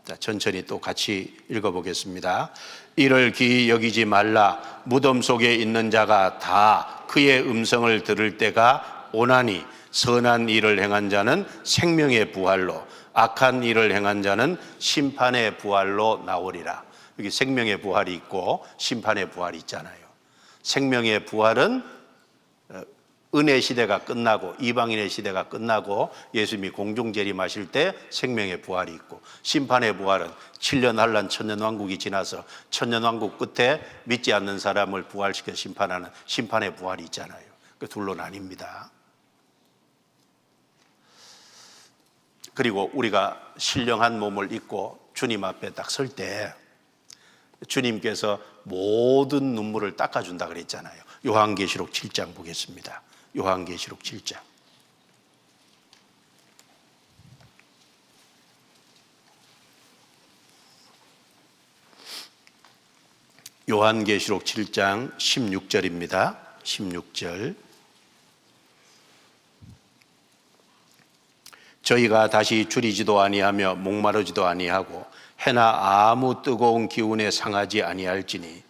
자, 천천히 또 같이 읽어보겠습니다. 이를 기이 여기지 말라. 무덤 속에 있는 자가 다 그의 음성을 들을 때가 오나니 선한 일을 행한 자는 생명의 부활로 악한 일을 행한 자는 심판의 부활로 나오리라. 여기 생명의 부활이 있고 심판의 부활이 있잖아요. 생명의 부활은 은혜 시대가 끝나고 이방인의 시대가 끝나고 예수님이 공중 재림하실 때 생명의 부활이 있고, 심판의 부활은 7년 환란 천년왕국이 지나서 천년왕국 끝에 믿지 않는 사람을 부활시켜 심판하는 심판의 부활이 있잖아요. 그 둘로 나뉩니다. 그리고 우리가 신령한 몸을 입고 주님 앞에 딱 설 때 주님께서 모든 눈물을 닦아준다 그랬잖아요. 요한계시록 7장 보겠습니다. 요한계시록 7장. 요한계시록 7장 16절입니다. 16절. 저희가 다시 줄이지도 아니하며 목마르지도 아니하고 해나 아무 뜨거운 기운에 상하지 아니할지니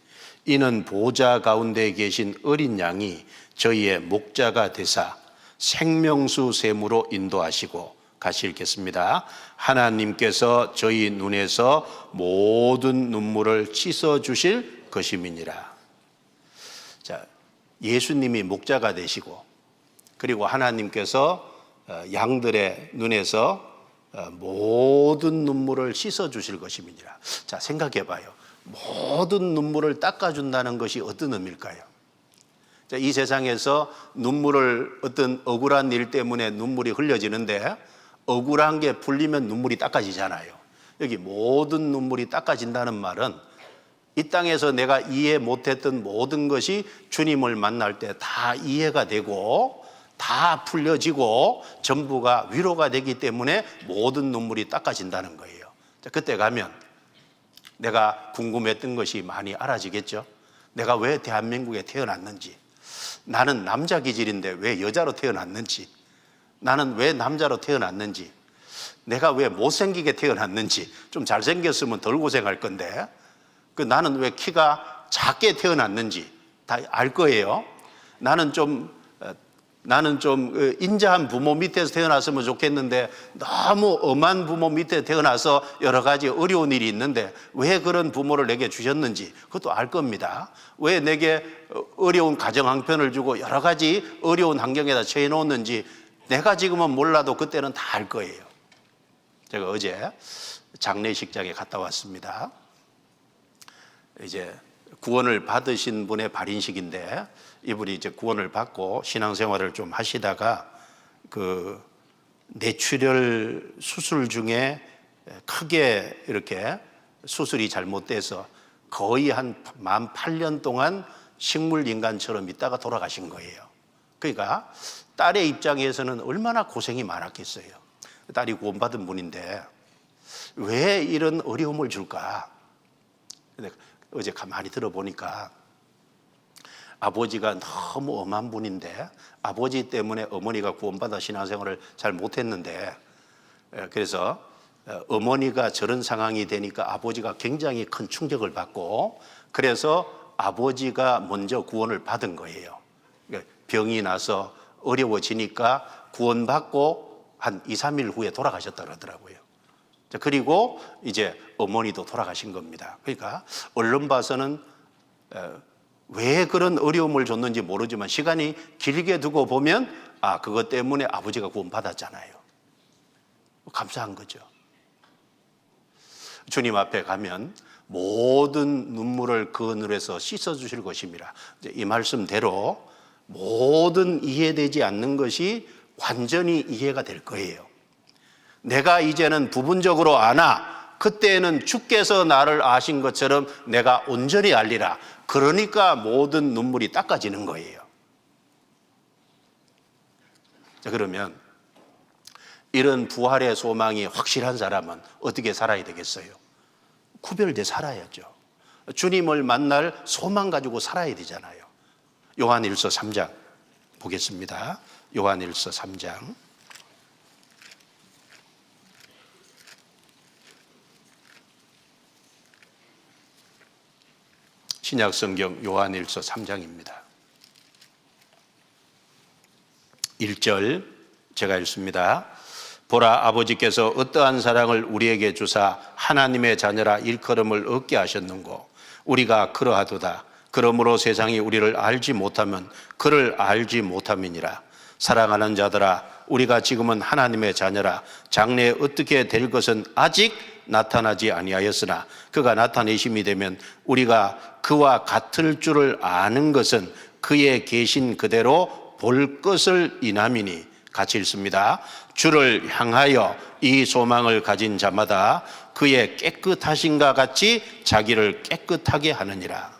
이는 보좌 가운데 계신 어린 양이 저희의 목자가 되사 생명수 샘으로 인도하시고 같이 읽겠습니다. 하나님께서 저희 눈에서 모든 눈물을 씻어 주실 것임이니라. 자, 예수님이 목자가 되시고 그리고 하나님께서 양들의 눈에서 모든 눈물을 씻어 주실 것임이니라. 자, 생각해 봐요. 모든 눈물을 닦아준다는 것이 어떤 의미일까요? 자, 이 세상에서 눈물을 어떤 억울한 일 때문에 눈물이 흘려지는데 억울한 게 풀리면 눈물이 닦아지잖아요. 여기 모든 눈물이 닦아진다는 말은 이 땅에서 내가 이해 못했던 모든 것이 주님을 만날 때 다 이해가 되고 다 풀려지고 전부가 위로가 되기 때문에 모든 눈물이 닦아진다는 거예요. 자, 그때 가면 내가 궁금했던 것이 많이 알아지겠죠. 내가 왜 대한민국에 태어났는지, 나는 남자 기질인데 왜 여자로 태어났는지, 나는 왜 남자로 태어났는지, 내가 왜 못생기게 태어났는지, 좀 잘생겼으면 덜 고생할 건데 나는 왜 키가 작게 태어났는지 다 알 거예요. 나는 좀 인자한 부모 밑에서 태어났으면 좋겠는데 너무 엄한 부모 밑에 태어나서 여러 가지 어려운 일이 있는데 왜 그런 부모를 내게 주셨는지 그것도 알 겁니다. 왜 내게 어려운 가정 형편을 주고 여러 가지 어려운 환경에다 처해 놓았는지 내가 지금은 몰라도 그때는 다 알 거예요. 제가 어제 장례식장에 갔다 왔습니다. 이제 구원을 받으신 분의 발인식인데 이분이 이제 구원을 받고 신앙생활을 좀 하시다가 그 뇌출혈 수술 중에 크게 이렇게 수술이 잘못돼서 거의 한 만 8년 동안 식물인간처럼 있다가 돌아가신 거예요. 그러니까 딸의 입장에서는 얼마나 고생이 많았겠어요. 딸이 구원받은 분인데 왜 이런 어려움을 줄까? 근데 어제 가만히 들어보니까 아버지가 너무 엄한 분인데 아버지 때문에 어머니가 구원받아 신앙생활을 잘 못했는데 그래서 어머니가 저런 상황이 되니까 아버지가 굉장히 큰 충격을 받고 그래서 아버지가 먼저 구원을 받은 거예요. 병이 나서 어려워지니까 구원받고 한 2, 3일 후에 돌아가셨다 그러더라고요. 그리고 이제 어머니도 돌아가신 겁니다. 그러니까 언론 봐서는 왜 그런 어려움을 줬는지 모르지만 시간이 길게 두고 보면 그것 때문에 아버지가 구원받았잖아요. 감사한 거죠. 주님 앞에 가면 모든 눈물을 그 눈에서 씻어주실 것입니다. 이 말씀대로 모든 이해되지 않는 것이 완전히 이해가 될 거예요. 내가 이제는 부분적으로 아나 그때는 주께서 나를 아신 것처럼 내가 온전히 알리라. 그러니까 모든 눈물이 닦아지는 거예요. 자, 그러면 이런 부활의 소망이 확실한 사람은 어떻게 살아야 되겠어요? 구별돼 살아야죠. 주님을 만날 소망 가지고 살아야 되잖아요. 요한일서 3장 보겠습니다. 요한일서 3장 신약성경 요한일서 3장입니다. 1절 제가 읽습니다. 보라, 아버지께서 어떠한 사랑을 우리에게 주사 하나님의 자녀라 일컬음을 얻게 하셨는고 우리가 그러하도다. 그러므로 세상이 우리를 알지 못하면 그를 알지 못함이니라. 사랑하는 자들아, 우리가 지금은 하나님의 자녀라. 장래에 어떻게 될 것은 아직 나타나지 아니하였으나 그가 나타내심이 되면 우리가 그와 같을 줄을 아는 것은 그의 계신 그대로 볼 것을 인함이니. 같이 읽습니다. 주를 향하여 이 소망을 가진 자마다 그의 깨끗하심과 같이 자기를 깨끗하게 하느니라.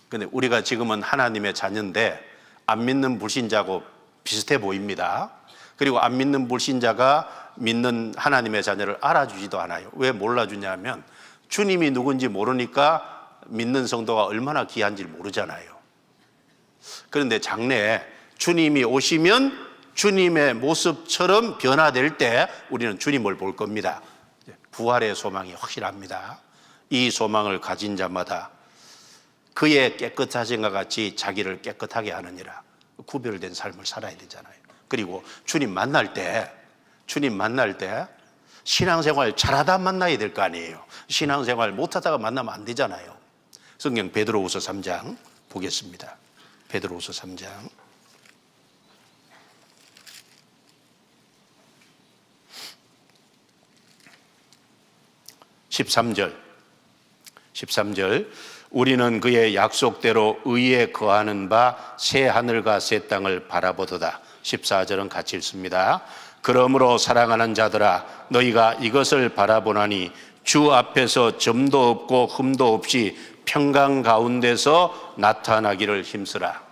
근데 우리가 지금은 하나님의 자녀인데 안 믿는 불신자하고 비슷해 보입니다. 그리고 안 믿는 불신자가 믿는 하나님의 자녀를 알아주지도 않아요. 왜 몰라주냐면 주님이 누군지 모르니까 믿는 성도가 얼마나 귀한지 모르잖아요. 그런데 장래에 주님이 오시면 주님의 모습처럼 변화될 때 우리는 주님을 볼 겁니다. 부활의 소망이 확실합니다. 이 소망을 가진 자마다 그의 깨끗하심과 같이 자기를 깨끗하게 하느니라. 구별된 삶을 살아야 되잖아요. 그리고 주님 만날 때 신앙생활 잘하다 만나야 될 거 아니에요. 신앙생활 못하다가 만나면 안 되잖아요. 성경 베드로후서 3장 보겠습니다. 베드로후서 3장 13절 우리는 그의 약속대로 의에 거하는 바 새 하늘과 새 땅을 바라보도다. 14절은 같이 읽습니다. 그러므로 사랑하는 자들아 너희가 이것을 바라보나니 주 앞에서 점도 없고 흠도 없이 평강 가운데서 나타나기를 힘쓰라.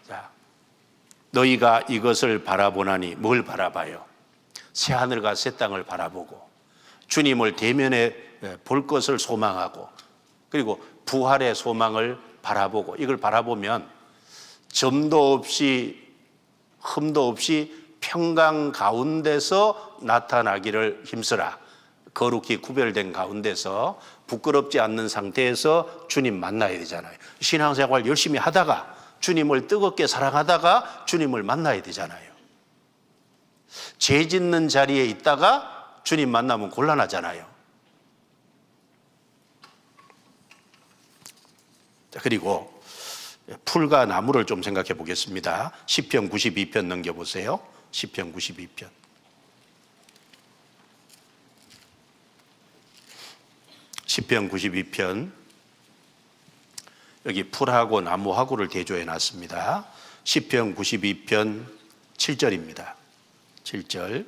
자, 너희가 이것을 바라보나니 뭘 바라봐요? 새 하늘과 새 땅을 바라보고 주님을 대면에 볼 것을 소망하고 그리고 부활의 소망을 바라보고 이걸 바라보면 점도 없이 흠도 없이 평강 가운데서 나타나기를 힘쓰라. 거룩히 구별된 가운데서 부끄럽지 않는 상태에서 주님 만나야 되잖아요. 신앙생활 열심히 하다가 주님을 뜨겁게 사랑하다가 주님을 만나야 되잖아요. 죄 짓는 자리에 있다가 주님 만나면 곤란하잖아요. 그리고 풀과 나무를 좀 생각해 보겠습니다. 시편 92편 넘겨보세요. 시편 92편. 시편 92편 여기 풀하고 나무하고를 대조해 놨습니다. 시편 92편 7절입니다. 7절.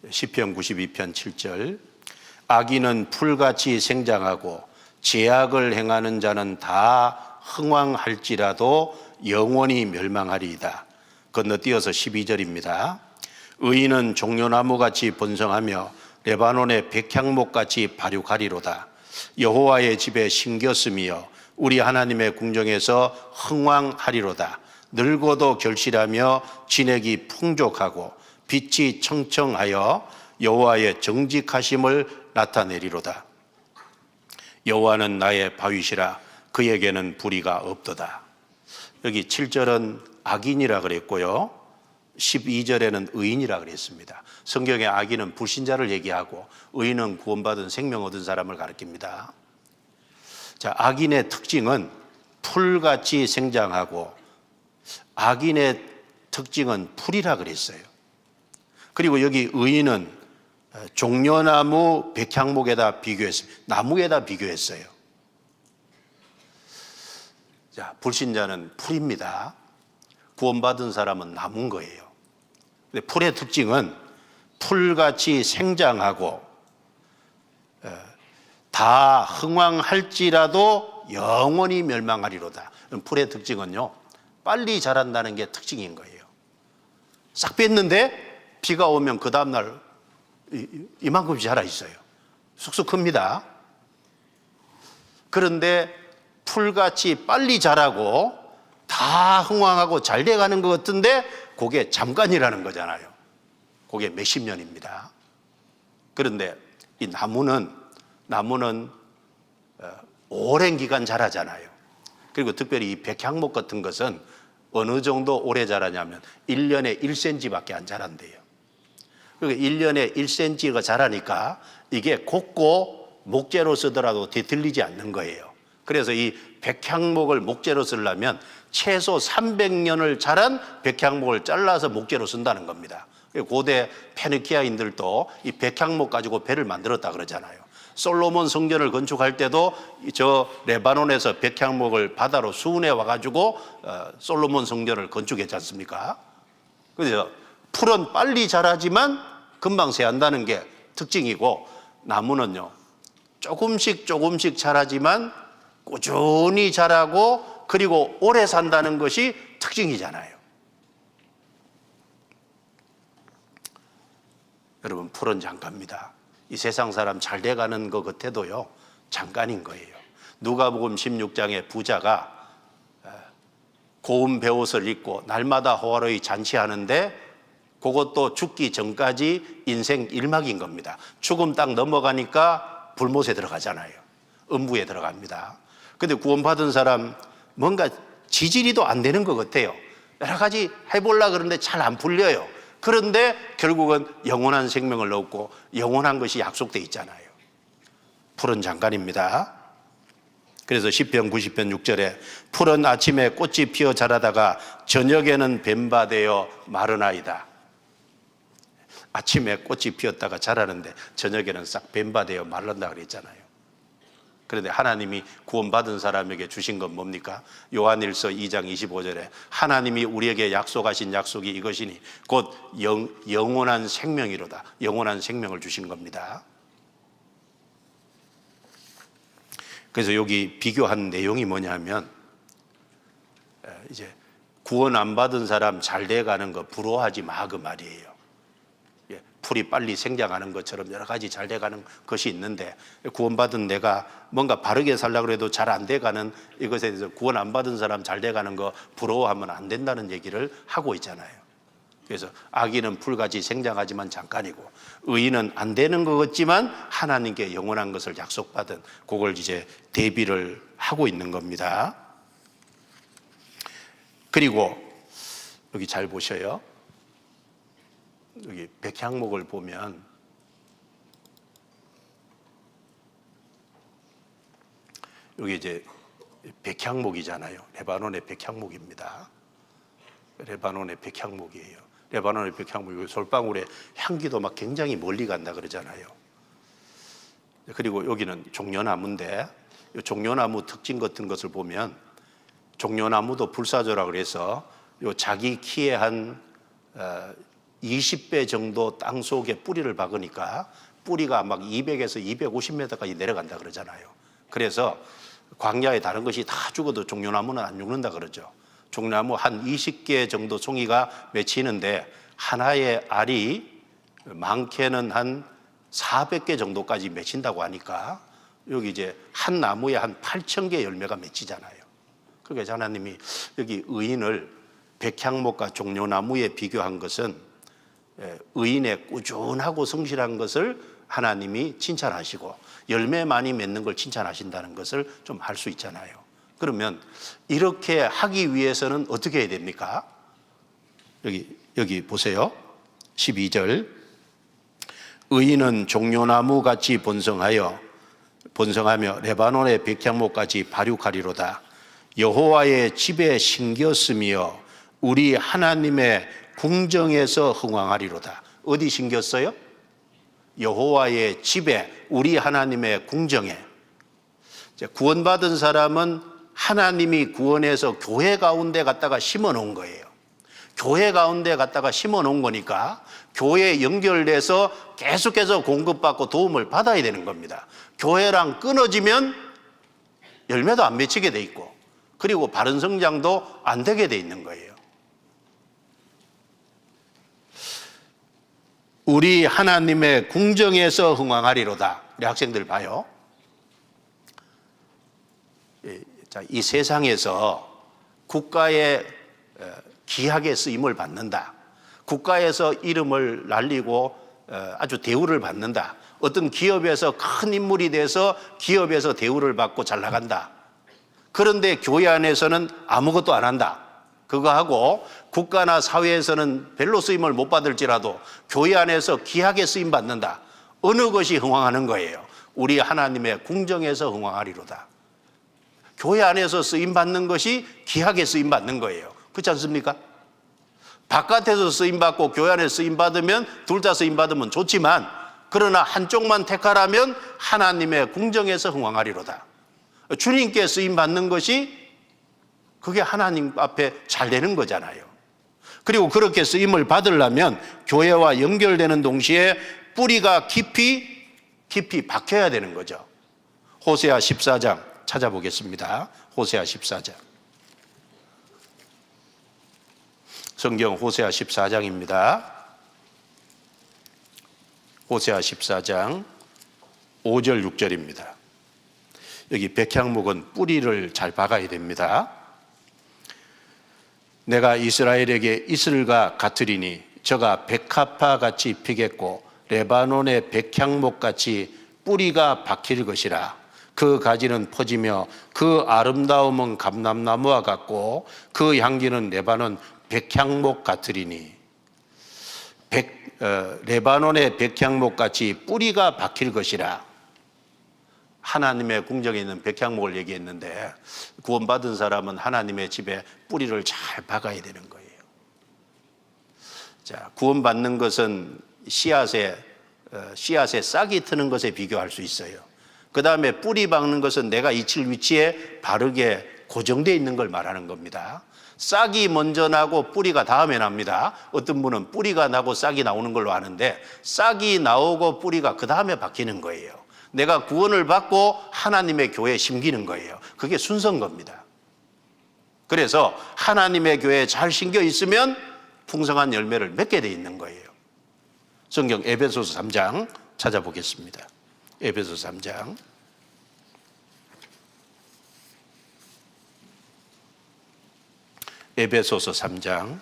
시편 92편 7절. 악인은 풀같이 생장하고 죄악을 행하는 자는 다 흥왕할지라도 영원히 멸망하리이다. 건너뛰어서 12절입니다. 의인은 종려나무같이 번성하며 레바논의 백향목같이 발육하리로다. 여호와의 집에 심겼으며 우리 하나님의 궁정에서 흥왕하리로다. 늙어도 결실하며 진액이 풍족하고 빛이 청청하여 여호와의 정직하심을 나타내리로다. 여호와는 나의 바위시라 그에게는 불의가 없도다. 여기 7절은 악인이라 그랬고요. 12절에는 의인이라 그랬습니다. 성경에 악인은 불신자를 얘기하고 의인은 구원받은 생명 얻은 사람을 가리킵니다. 자, 악인의 특징은 풀같이 생장하고 악인의 특징은 풀이라 그랬어요. 그리고 여기 의인은 종려나무 백향목에다 비교했어요. 나무에다 비교했어요. 자, 불신자는 풀입니다. 구원받은 사람은 나무인 거예요. 근데 풀의 특징은 풀같이 생장하고 다 흥왕할지라도 영원히 멸망하리로다. 풀의 특징은요, 빨리 자란다는 게 특징인 거예요. 싹 뺐는데 비가 오면 그 다음날 이만큼씩 자라 있어요. 쑥쑥 큽니다. 그런데 풀같이 빨리 자라고 다 흥왕하고 잘 돼가는 것 같은데 그게 잠깐이라는 거잖아요. 그게 몇십 년입니다. 그런데 이 나무는 오랜 기간 자라잖아요. 그리고 특별히 이 백향목 같은 것은 어느 정도 오래 자라냐면 1년에 1cm밖에 안 자란대요. 그러니까 1년에 1cm가 자라니까 이게 곱고 목재로 쓰더라도 뒤틀리지 않는 거예요. 그래서 이 백향목을 목재로 쓰려면 최소 300년을 자란 백향목을 잘라서 목재로 쓴다는 겁니다. 고대 페니키아인들도 이 백향목 가지고 배를 만들었다 그러잖아요. 솔로몬 성전을 건축할 때도 저 레바논에서 백향목을 바다로 수운해 와가지고 솔로몬 성전을 건축했지 않습니까? 그래서 풀은 빨리 자라지만 금방 새한다는 게 특징이고, 나무는요 조금씩 자라지만 꾸준히 자라고 그리고 오래 산다는 것이 특징이잖아요. 여러분, 풀은 잠깐입니다. 이 세상 사람 잘 돼가는 것 같아도요 잠깐인 거예요. 누가복음 16장에 부자가 고운 베옷을 입고 날마다 호화로이 잔치하는데 그것도 죽기 전까지 인생 일막인 겁니다. 죽음 딱 넘어가니까 불못에 들어가잖아요. 음부에 들어갑니다. 근데 구원받은 사람 뭔가 지지리도 안 되는 것 같아요. 여러 가지 해보려고 그러는데 잘 안 풀려요. 그런데 결국은 영원한 생명을 얻고 영원한 것이 약속돼 있잖아요. 푸른 장관입니다. 그래서 시편 90편 6절에 푸른 아침에 꽃이 피어 자라다가 저녁에는 뱀바되어 마르나이다. 아침에 꽃이 피었다가 자라는데 저녁에는 싹 뱀바되어 마른다 그랬잖아요. 그런데 하나님이 구원받은 사람에게 주신 건 뭡니까? 요한일서 2장 25절에 하나님이 우리에게 약속하신 약속이 이것이니 곧 영원한 생명이로다. 영원한 생명을 주신 겁니다. 그래서 여기 비교한 내용이 뭐냐면 이제 구원 안 받은 사람 잘 돼가는 거 부러워하지 마 그 말이에요. 풀이 빨리 생장하는 것처럼 여러 가지 잘 돼가는 것이 있는데 구원받은 내가 뭔가 바르게 살려고 해도 잘 안 돼가는 이것에 대해서 구원 안 받은 사람 잘 돼가는 거 부러워하면 안 된다는 얘기를 하고 있잖아요. 그래서 악인은 풀같이 생장하지만 잠깐이고 의인은 안 되는 것 같지만 하나님께 영원한 것을 약속받은 그걸 이제 대비를 하고 있는 겁니다. 그리고 여기 잘 보셔요. 여기 백향목을 보면 여기 이제 백향목이잖아요. 레바논의 백향목입니다. 레바논의 백향목이에요. 레바논의 백향목이 솔방울의 향기도 막 굉장히 멀리 간다 그러잖아요. 그리고 여기는 종려나무인데 이 종려나무 특징 같은 것을 보면 종려나무도 불사조라 그래서 요 자기 키의 한 20배 정도 땅 속에 뿌리를 박으니까 뿌리가 막 200에서 250m까지 내려간다 그러잖아요. 그래서 광야에 다른 것이 다 죽어도 종려나무는 안 죽는다 그러죠. 종려나무 한 20개 정도 송이가 맺히는데 하나의 알이 많게는 한 400개 정도까지 맺힌다고 하니까 여기 이제 한 나무에 한 8,000개 열매가 맺히잖아요. 그러니까 하나님이 여기 의인을 백향목과 종려나무에 비교한 것은 의인의 꾸준하고 성실한 것을 하나님이 칭찬하시고 열매 많이 맺는 걸 칭찬하신다는 것을 좀 알 수 있잖아요. 그러면 이렇게 하기 위해서는 어떻게 해야 됩니까? 여기 보세요. 12절 의인은 종려나무 같이 번성하며 레바논의 백향목 같이 발육하리로다. 여호와의 집에 심겼으며 우리 하나님의 궁정에서 흥왕하리로다. 어디 심겼어요? 여호와의 집에, 우리 하나님의 궁정에. 구원받은 사람은 하나님이 구원해서 교회 가운데 갖다가 심어 놓은 거예요. 교회 가운데 갖다가 심어 놓은 거니까 교회에 연결돼서 계속해서 공급받고 도움을 받아야 되는 겁니다. 교회랑 끊어지면 열매도 안 맺히게 돼 있고 그리고 바른 성장도 안 되게 돼 있는 거예요. 우리 하나님의 궁정에서 흥왕하리로다. 우리 학생들 봐요. 자, 이 세상에서 국가의 귀하게 쓰임을 받는다. 국가에서 이름을 날리고 아주 대우를 받는다. 어떤 기업에서 큰 인물이 돼서 기업에서 대우를 받고 잘 나간다. 그런데 교회 안에서는 아무것도 안 한다. 그거 하고 국가나 사회에서는 별로 쓰임을 못 받을지라도 교회 안에서 귀하게 쓰임 받는다. 어느 것이 흥왕하는 거예요? 우리 하나님의 궁정에서 흥왕하리로다. 교회 안에서 쓰임 받는 것이 귀하게 쓰임 받는 거예요. 그렇지 않습니까? 바깥에서 쓰임 받고 교회 안에서 쓰임 받으면 둘 다 쓰임 받으면 좋지만 그러나 한쪽만 택하라면 하나님의 궁정에서 흥왕하리로다. 주님께 쓰임 받는 것이 그게 하나님 앞에 잘 되는 거잖아요. 그리고 그렇게 쓰임을 받으려면 교회와 연결되는 동시에 뿌리가 깊이 박혀야 되는 거죠. 호세아 14장 찾아보겠습니다. 호세아 14장. 성경 호세아 14장입니다. 호세아 14장 5절 6절입니다. 여기 백향목은 뿌리를 잘 박아야 됩니다. 내가 이스라엘에게 이슬과 같으리니 저가 백합화 같이 피겠고 레바논의 백향목 같이 뿌리가 박힐 것이라. 그 가지는 퍼지며 그 아름다움은 감람나무와 같고 그 향기는 레바논 백향목 같으리니. 레바논의 백향목 같이 뿌리가 박힐 것이라. 하나님의 궁정에 있는 백향목을 얘기했는데 구원받은 사람은 하나님의 집에 뿌리를 잘 박아야 되는 거예요. 자, 구원받는 것은 씨앗에 싹이 트는 것에 비교할 수 있어요. 그 다음에 뿌리 박는 것은 내가 있을 위치에 바르게 고정되어 있는 걸 말하는 겁니다. 싹이 먼저 나고 뿌리가 다음에 납니다. 어떤 분은 뿌리가 나고 싹이 나오는 걸로 아는데 싹이 나오고 뿌리가 그 다음에 박히는 거예요. 내가 구원을 받고 하나님의 교회에 심기는 거예요. 그게 순서인 겁니다. 그래서 하나님의 교회에 잘 심겨 있으면 풍성한 열매를 맺게 돼 있는 거예요. 성경 에베소서 3장 찾아보겠습니다. 에베소서 3장. 에베소서 3장.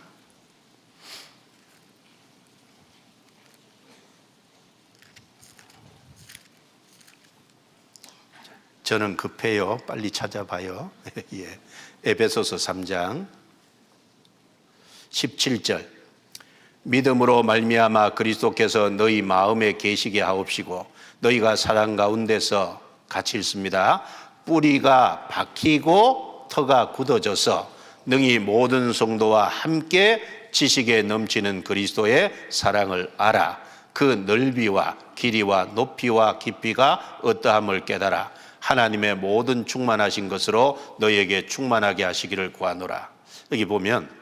저는 급해요. 빨리 찾아봐요. 예. 에베소서 3장 17절. 믿음으로 말미암아 그리스도께서 너희 마음에 계시게 하옵시고 너희가 사랑 가운데서 같이 읽습니다. 뿌리가 박히고 터가 굳어져서 능히 모든 성도와 함께 지식에 넘치는 그리스도의 사랑을 알아. 그 넓이와 길이와 높이와 깊이가 어떠함을 깨달아. 하나님의 모든 충만하신 것으로 너희에게 충만하게 하시기를 구하노라. 여기 보면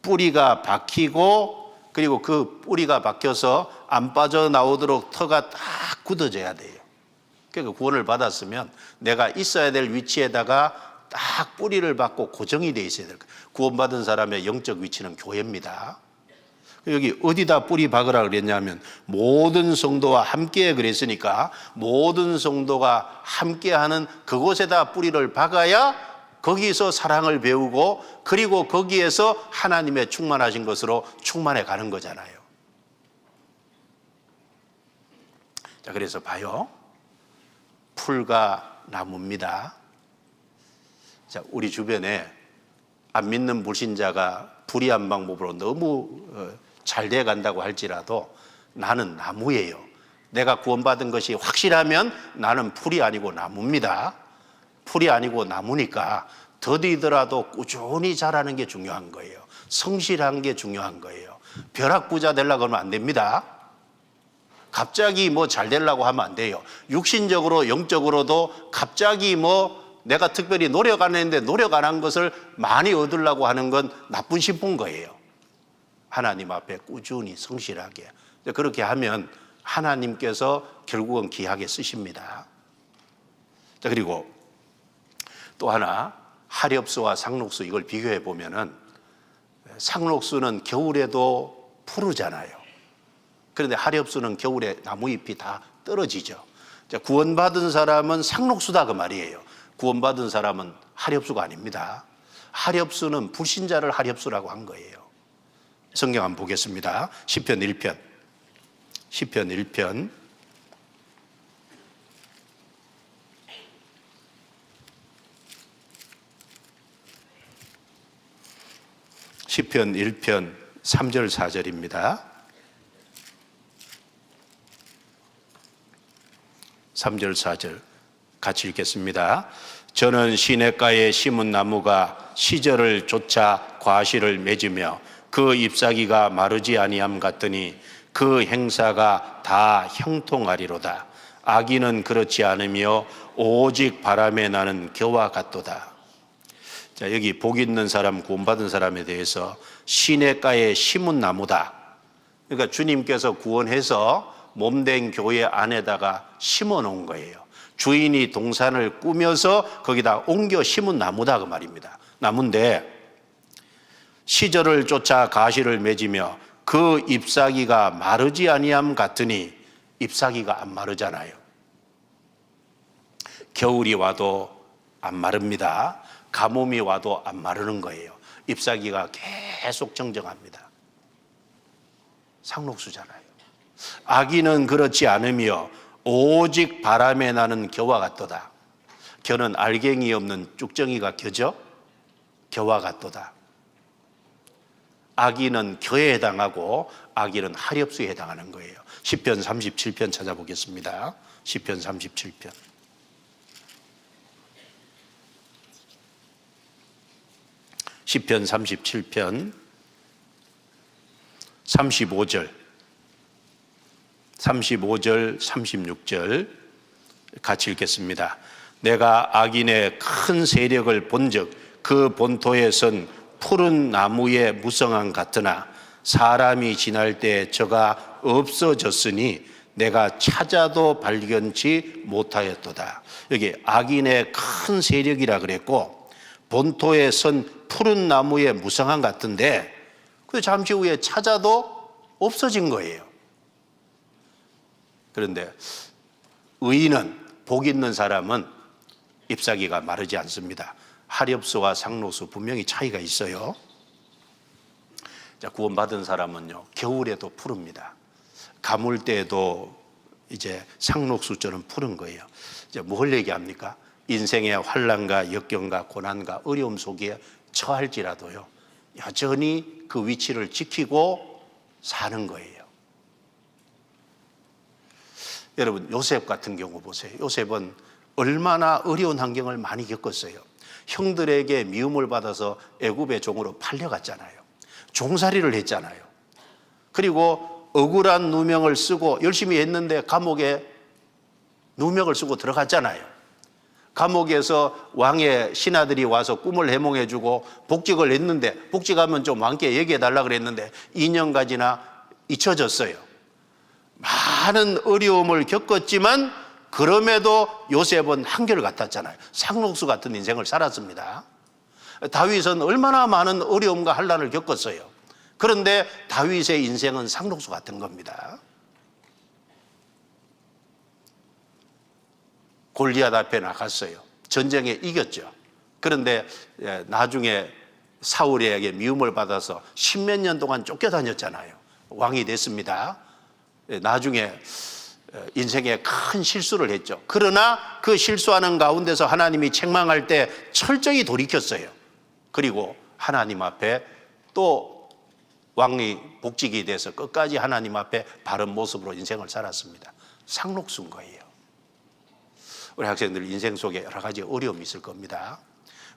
뿌리가 박히고 그리고 그 뿌리가 박혀서 안 빠져나오도록 터가 딱 굳어져야 돼요. 그러니까 구원을 받았으면 내가 있어야 될 위치에다가 딱 뿌리를 박고 고정이 돼 있어야 돼요. 구원받은 사람의 영적 위치는 교회입니다. 여기 어디다 뿌리 박으라 그랬냐면 모든 성도와 함께 그랬으니까 모든 성도가 함께하는 그곳에다 뿌리를 박아야 거기서 사랑을 배우고 그리고 거기에서 하나님의 충만하신 것으로 충만해 가는 거잖아요. 자, 그래서 봐요. 풀과 나무입니다. 자, 우리 주변에 안 믿는 불신자가 불의한 방법으로 너무 잘 돼 간다고 할지라도 나는 나무예요. 내가 구원받은 것이 확실하면 나는 풀이 아니고 나무입니다. 풀이 아니고 나무니까 더디더라도 꾸준히 자라는 게 중요한 거예요. 성실한 게 중요한 거예요. 벼락부자 되려고 하면 안 됩니다. 갑자기 뭐 잘 되려고 하면 안 돼요. 육신적으로 영적으로도 갑자기 뭐 내가 특별히 노력 안 했는데 노력 안 한 것을 많이 얻으려고 하는 건 나쁜 신분 거예요. 하나님 앞에 꾸준히 성실하게 그렇게 하면 하나님께서 결국은 귀하게 쓰십니다. 자, 그리고 또 하나 하렵수와 상록수 이걸 비교해 보면은 상록수는 겨울에도 푸르잖아요. 그런데 하렵수는 겨울에 나무잎이 다 떨어지죠. 자, 구원받은 사람은 상록수다 그 말이에요. 구원받은 사람은 하렵수가 아닙니다. 하렵수는 불신자를 하렵수라고 한 거예요. 성경 한번 보겠습니다. 시편 1편. 시편 1편. 시편 1편 3절 4절입니다. 3절 4절 같이 읽겠습니다. 저는 시냇가에 심은 나무가 시절을 쫓아 과실을 맺으며 그 잎사귀가 마르지 아니함 같더니 그 행사가 다 형통하리로다. 악인은 그렇지 않으며 오직 바람에 나는 겨와 같도다. 자, 여기 복 있는 사람, 구원받은 사람에 대해서 시냇가에 심은 나무다. 그러니까 주님께서 구원해서 몸된 교회 안에다가 심어 놓은 거예요. 주인이 동산을 꾸며서 거기다 옮겨 심은 나무다 그 말입니다. 나무인데 시절을 쫓아 가시를 맺으며 그 잎사귀가 마르지 아니함 같으니 잎사귀가 안 마르잖아요. 겨울이 와도 안 마릅니다. 가뭄이 와도 안 마르는 거예요. 잎사귀가 계속 정정합니다. 상록수잖아요. 악인은 그렇지 않으며 오직 바람에 나는 겨와 같도다. 겨는 알갱이 없는 쭉정이가 겨죠? 겨와 같도다. 악인은 겨에 해당하고 악인은 하렵수에 해당하는 거예요. 시편 37편 찾아보겠습니다. 시편 37편. 시편 37편 35절 36절 같이 읽겠습니다. 내가 악인의 큰 세력을 본즉 그 본토에 선 푸른 나무의 무성함 같으나 사람이 지날 때 저가 없어졌으니 내가 찾아도 발견치 못하였도다. 여기 악인의 큰 세력이라 그랬고 본토에 선 푸른 나무의 무성함 같은데 그 잠시 후에 찾아도 없어진 거예요. 그런데 의인은, 복 있는 사람은 잎사귀가 마르지 않습니다. 하렵수와 상록수 분명히 차이가 있어요. 자, 구원받은 사람은요, 겨울에도 푸릅니다. 가물 때에도 이제 상록수처럼 푸른 거예요. 이제 뭘 얘기합니까? 인생의 환난과 역경과 고난과 어려움 속에 처할지라도요, 여전히 그 위치를 지키고 사는 거예요. 여러분, 요셉 같은 경우 보세요. 요셉은 얼마나 어려운 환경을 많이 겪었어요. 형들에게 미움을 받아서 애굽의 종으로 팔려갔잖아요. 종살이를 했잖아요. 그리고 억울한 누명을 쓰고 열심히 했는데 감옥에 누명을 쓰고 들어갔잖아요. 감옥에서 왕의 신하들이 와서 꿈을 해몽해주고 복직을 했는데, 복직하면 좀 왕께 얘기해달라 그랬는데 2년까지나 잊혀졌어요. 많은 어려움을 겪었지만 그럼에도 요셉은 한결같았잖아요. 상록수 같은 인생을 살았습니다. 다윗은 얼마나 많은 어려움과 환난을 겪었어요. 그런데 다윗의 인생은 상록수 같은 겁니다. 골리앗 앞에 나갔어요. 전쟁에 이겼죠. 그런데 나중에 사울에게 미움을 받아서 10몇 년 동안 쫓겨다녔잖아요. 왕이 됐습니다. 나중에 인생에 큰 실수를 했죠. 그러나 그 실수하는 가운데서 하나님이 책망할 때 철저히 돌이켰어요. 그리고 하나님 앞에 또 왕이 복직이 돼서 끝까지 하나님 앞에 바른 모습으로 인생을 살았습니다. 상록수인 거예요. 우리 학생들 인생 속에 여러 가지 어려움이 있을 겁니다.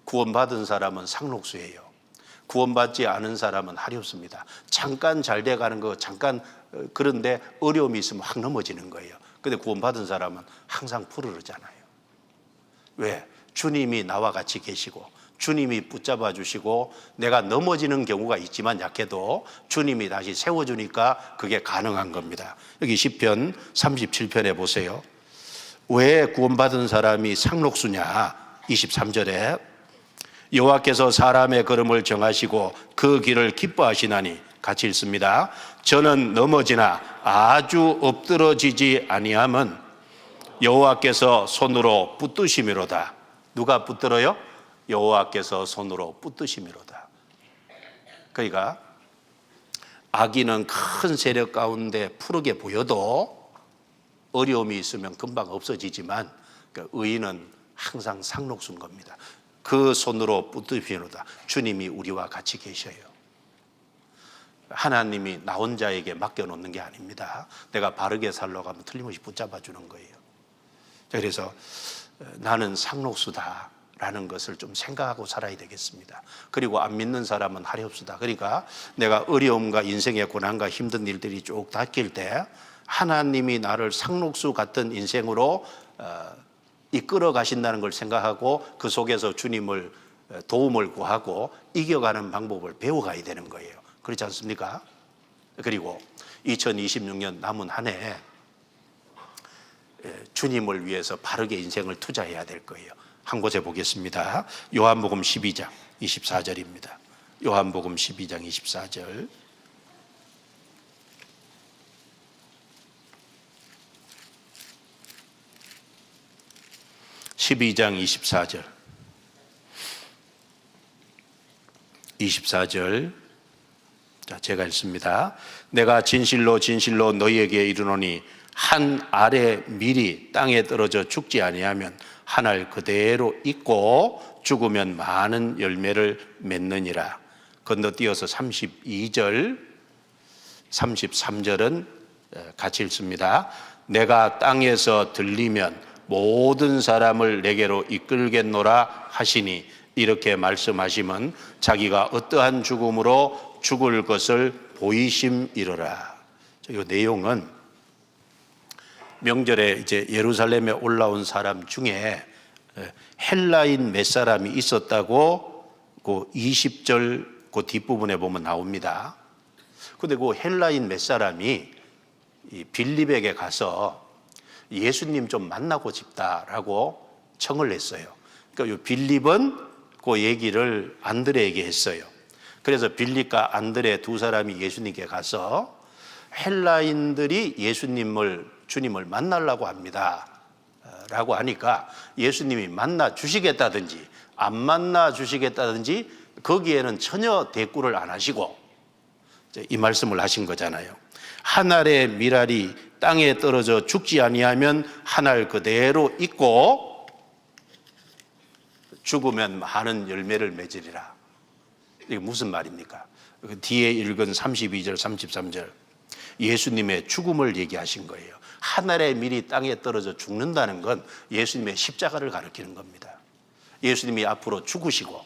구원받은 사람은 상록수예요. 구원받지 않은 사람은 하렵습니다. 잠깐 잘 돼가는 거 잠깐, 그런데 어려움이 있으면 확 넘어지는 거예요. 그런데 구원받은 사람은 항상 푸르르잖아요. 왜? 주님이 나와 같이 계시고 주님이 붙잡아 주시고 내가 넘어지는 경우가 있지만 약해도 주님이 다시 세워주니까 그게 가능한 겁니다. 여기 시편 37편에 보세요. 왜 구원받은 사람이 상록수냐? 23절에 여호와께서 사람의 걸음을 정하시고 그 길을 기뻐하시나니, 같이 읽습니다. 저는 넘어지나 아주 엎드러지지 아니함은 여호와께서 손으로 붙드심이로다. 누가 붙들어요? 여호와께서 손으로 붙드심이로다. 그러니까 악인은 큰 세력 가운데 푸르게 보여도 어려움이 있으면 금방 없어지지만 의인은 항상 상록수인 겁니다. 그 손으로 붙드심이로다. 주님이 우리와 같이 계셔요. 하나님이 나 혼자에게 맡겨놓는 게 아닙니다. 내가 바르게 살려고 하면 틀림없이 붙잡아 주는 거예요. 그래서 나는 상록수다 라는 것을 좀 생각하고 살아야 되겠습니다. 그리고 안 믿는 사람은 하렵수다. 그러니까 내가 어려움과 인생의 고난과 힘든 일들이 쭉 닥칠 때 하나님이 나를 상록수 같은 인생으로 이끌어 가신다는 걸 생각하고 그 속에서 주님을 도움을 구하고 이겨가는 방법을 배워가야 되는 거예요. 그렇지 않습니까? 그리고 2026년 남은 한 해 주님을 위해서 바르게 인생을 투자해야 될 거예요. 한 곳에 보겠습니다. 요한복음 12장 24절입니다. 요한복음 12장 24절. (12장) 24절 자, 제가 읽습니다. 내가 진실로 진실로 너희에게 이르노니 한 알의 밀이 땅에 떨어져 죽지 아니하면 한 알 그대로 있고 죽으면 많은 열매를 맺느니라. 건너뛰어서 32절, 33절은 같이 읽습니다. 내가 땅에서 들리면 모든 사람을 내게로 이끌겠노라 하시니 이렇게 말씀하시면 자기가 어떠한 죽음으로 죽을 것을 보이심이로라. 이 내용은 명절에 이제 예루살렘에 올라온 사람 중에 헬라인 몇 사람이 있었다고 그 20절 그 뒷부분에 보면 나옵니다. 근데 그 헬라인 몇 사람이 이 빌립에게 가서 예수님 좀 만나고 싶다라고 청을 했어요. 그러니까 이 빌립은 그 얘기를 안드레에게 했어요. 그래서 빌립과 안드레 두 사람이 예수님께 가서 헬라인들이 주님을 만나려고 합니다 라고 하니까 예수님이 만나 주시겠다든지 안 만나 주시겠다든지 거기에는 전혀 대꾸를 안 하시고 이 말씀을 하신 거잖아요. 한 알의 밀알이 땅에 떨어져 죽지 아니하면 한 알 그대로 있고 죽으면 많은 열매를 맺으리라. 이게 무슨 말입니까? 뒤에 읽은 32절 33절 예수님의 죽음을 얘기하신 거예요. 한 알의 밀이 땅에 떨어져 죽는다는 건 예수님의 십자가를 가리키는 겁니다. 예수님이 앞으로 죽으시고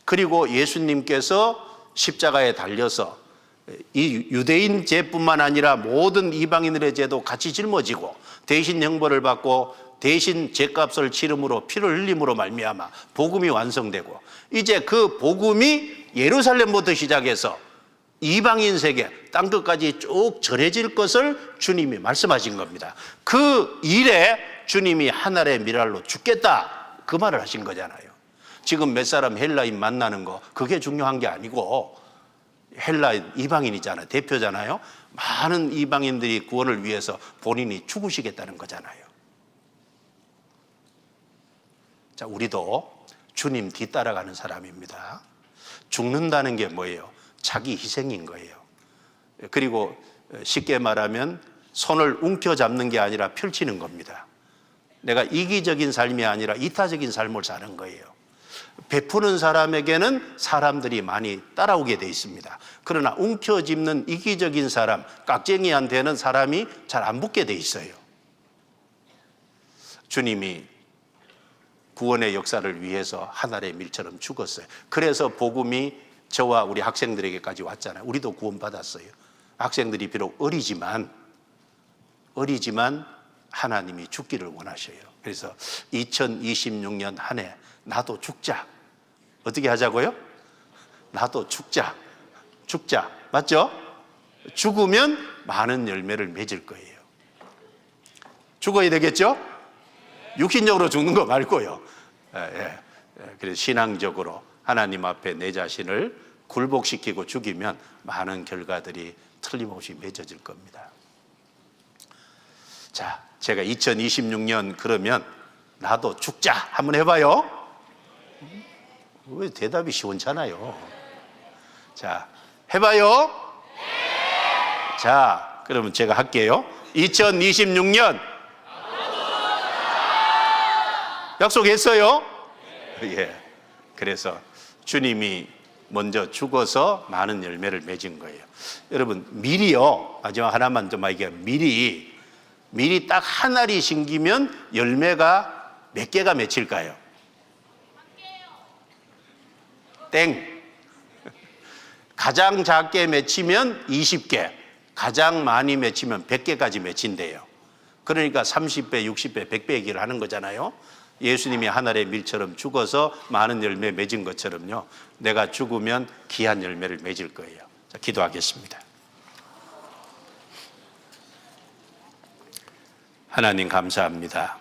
그리고 예수님께서 십자가에 달려서 이 유대인 죄뿐만 아니라 모든 이방인들의 죄도 같이 짊어지고 대신 형벌을 받고 대신 죄값을 치름으로 피를 흘림으로 말미암아 복음이 완성되고 이제 그 복음이 예루살렘부터 시작해서 이방인 세계 땅끝까지 쭉 전해질 것을 주님이 말씀하신 겁니다. 그 일에 주님이 한 알의 밀알로 죽겠다 그 말을 하신 거잖아요. 지금 몇 사람 헬라인 만나는 거 그게 중요한 게 아니고 헬라인 이방인이잖아요. 대표잖아요. 많은 이방인들이 구원을 위해서 본인이 죽으시겠다는 거잖아요. 자, 우리도 주님 뒤따라가는 사람입니다. 죽는다는 게 뭐예요? 자기 희생인 거예요. 그리고 쉽게 말하면 손을 움켜잡는 게 아니라 펼치는 겁니다. 내가 이기적인 삶이 아니라 이타적인 삶을 사는 거예요. 베푸는 사람에게는 사람들이 많이 따라오게 돼 있습니다. 그러나 움켜짚는 이기적인 사람, 깍쟁이한테는 사람이 잘 안 붙게 돼 있어요. 주님이 구원의 역사를 위해서 한 알의 밀처럼 죽었어요. 그래서 복음이 저와 우리 학생들에게까지 왔잖아요. 우리도 구원받았어요. 학생들이 비록 어리지만 하나님이 죽기를 원하셔요. 그래서 2026년 한 해 나도 죽자. 어떻게 하자고요? 나도 죽자. 맞죠? 죽으면 많은 열매를 맺을 거예요. 죽어야 되겠죠? 육신적으로 죽는 거 말고요. 그래서 신앙적으로 하나님 앞에 내 자신을 굴복시키고 죽이면 많은 결과들이 틀림없이 맺어질 겁니다. 자, 제가 2026년 그러면 나도 죽자 한번 해봐요. 왜 대답이 시원찮아요? 자, 해봐요. 자, 그러면 제가 할게요. 2026년 약속했어요? 예. 그래서 주님이 먼저 죽어서 많은 열매를 맺은 거예요. 여러분, 밀이요. 마지막 하나만 좀 얘기하면 밀이 딱 한 알이 심기면 열매가 몇 개가 맺힐까요? 땡. 가장 작게 맺히면 20개, 가장 많이 맺히면 100개까지 맺힌대요. 그러니까 30배, 60배, 100배 얘기를 하는 거잖아요. 예수님이 한 알의 밀처럼 죽어서 많은 열매 맺은 것처럼요. 내가 죽으면 귀한 열매를 맺을 거예요. 자, 기도하겠습니다. 하나님 감사합니다.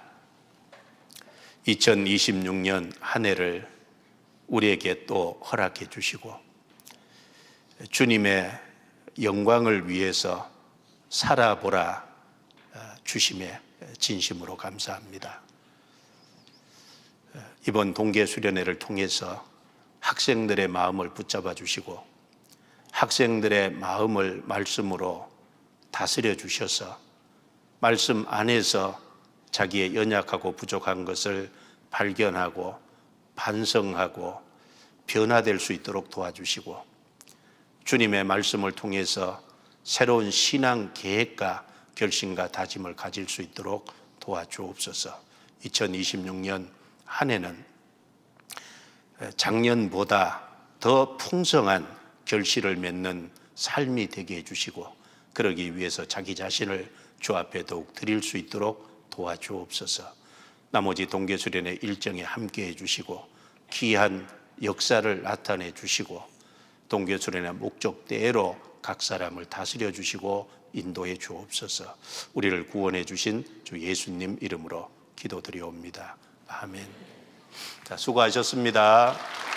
2026년 한 해를 우리에게 또 허락해 주시고 주님의 영광을 위해서 살아보라 주심에 진심으로 감사합니다. 이번 동계 수련회를 통해서 학생들의 마음을 붙잡아 주시고 학생들의 마음을 말씀으로 다스려 주셔서 말씀 안에서 자기의 연약하고 부족한 것을 발견하고 반성하고 변화될 수 있도록 도와주시고 주님의 말씀을 통해서 새로운 신앙 계획과 결심과 다짐을 가질 수 있도록 도와주옵소서. 2026년 한 해는 작년보다 더 풍성한 결실을 맺는 삶이 되게 해주시고 그러기 위해서 자기 자신을 주 앞에 더욱 드릴 수 있도록 도와주옵소서. 나머지 동계수련의 일정에 함께 해주시고 귀한 역사를 나타내 주시고 동계수련의 목적대로 각 사람을 다스려 주시고 인도해 주옵소서. 우리를 구원해 주신 주 예수님 이름으로 기도드리옵니다. 아멘. 자, 수고하셨습니다.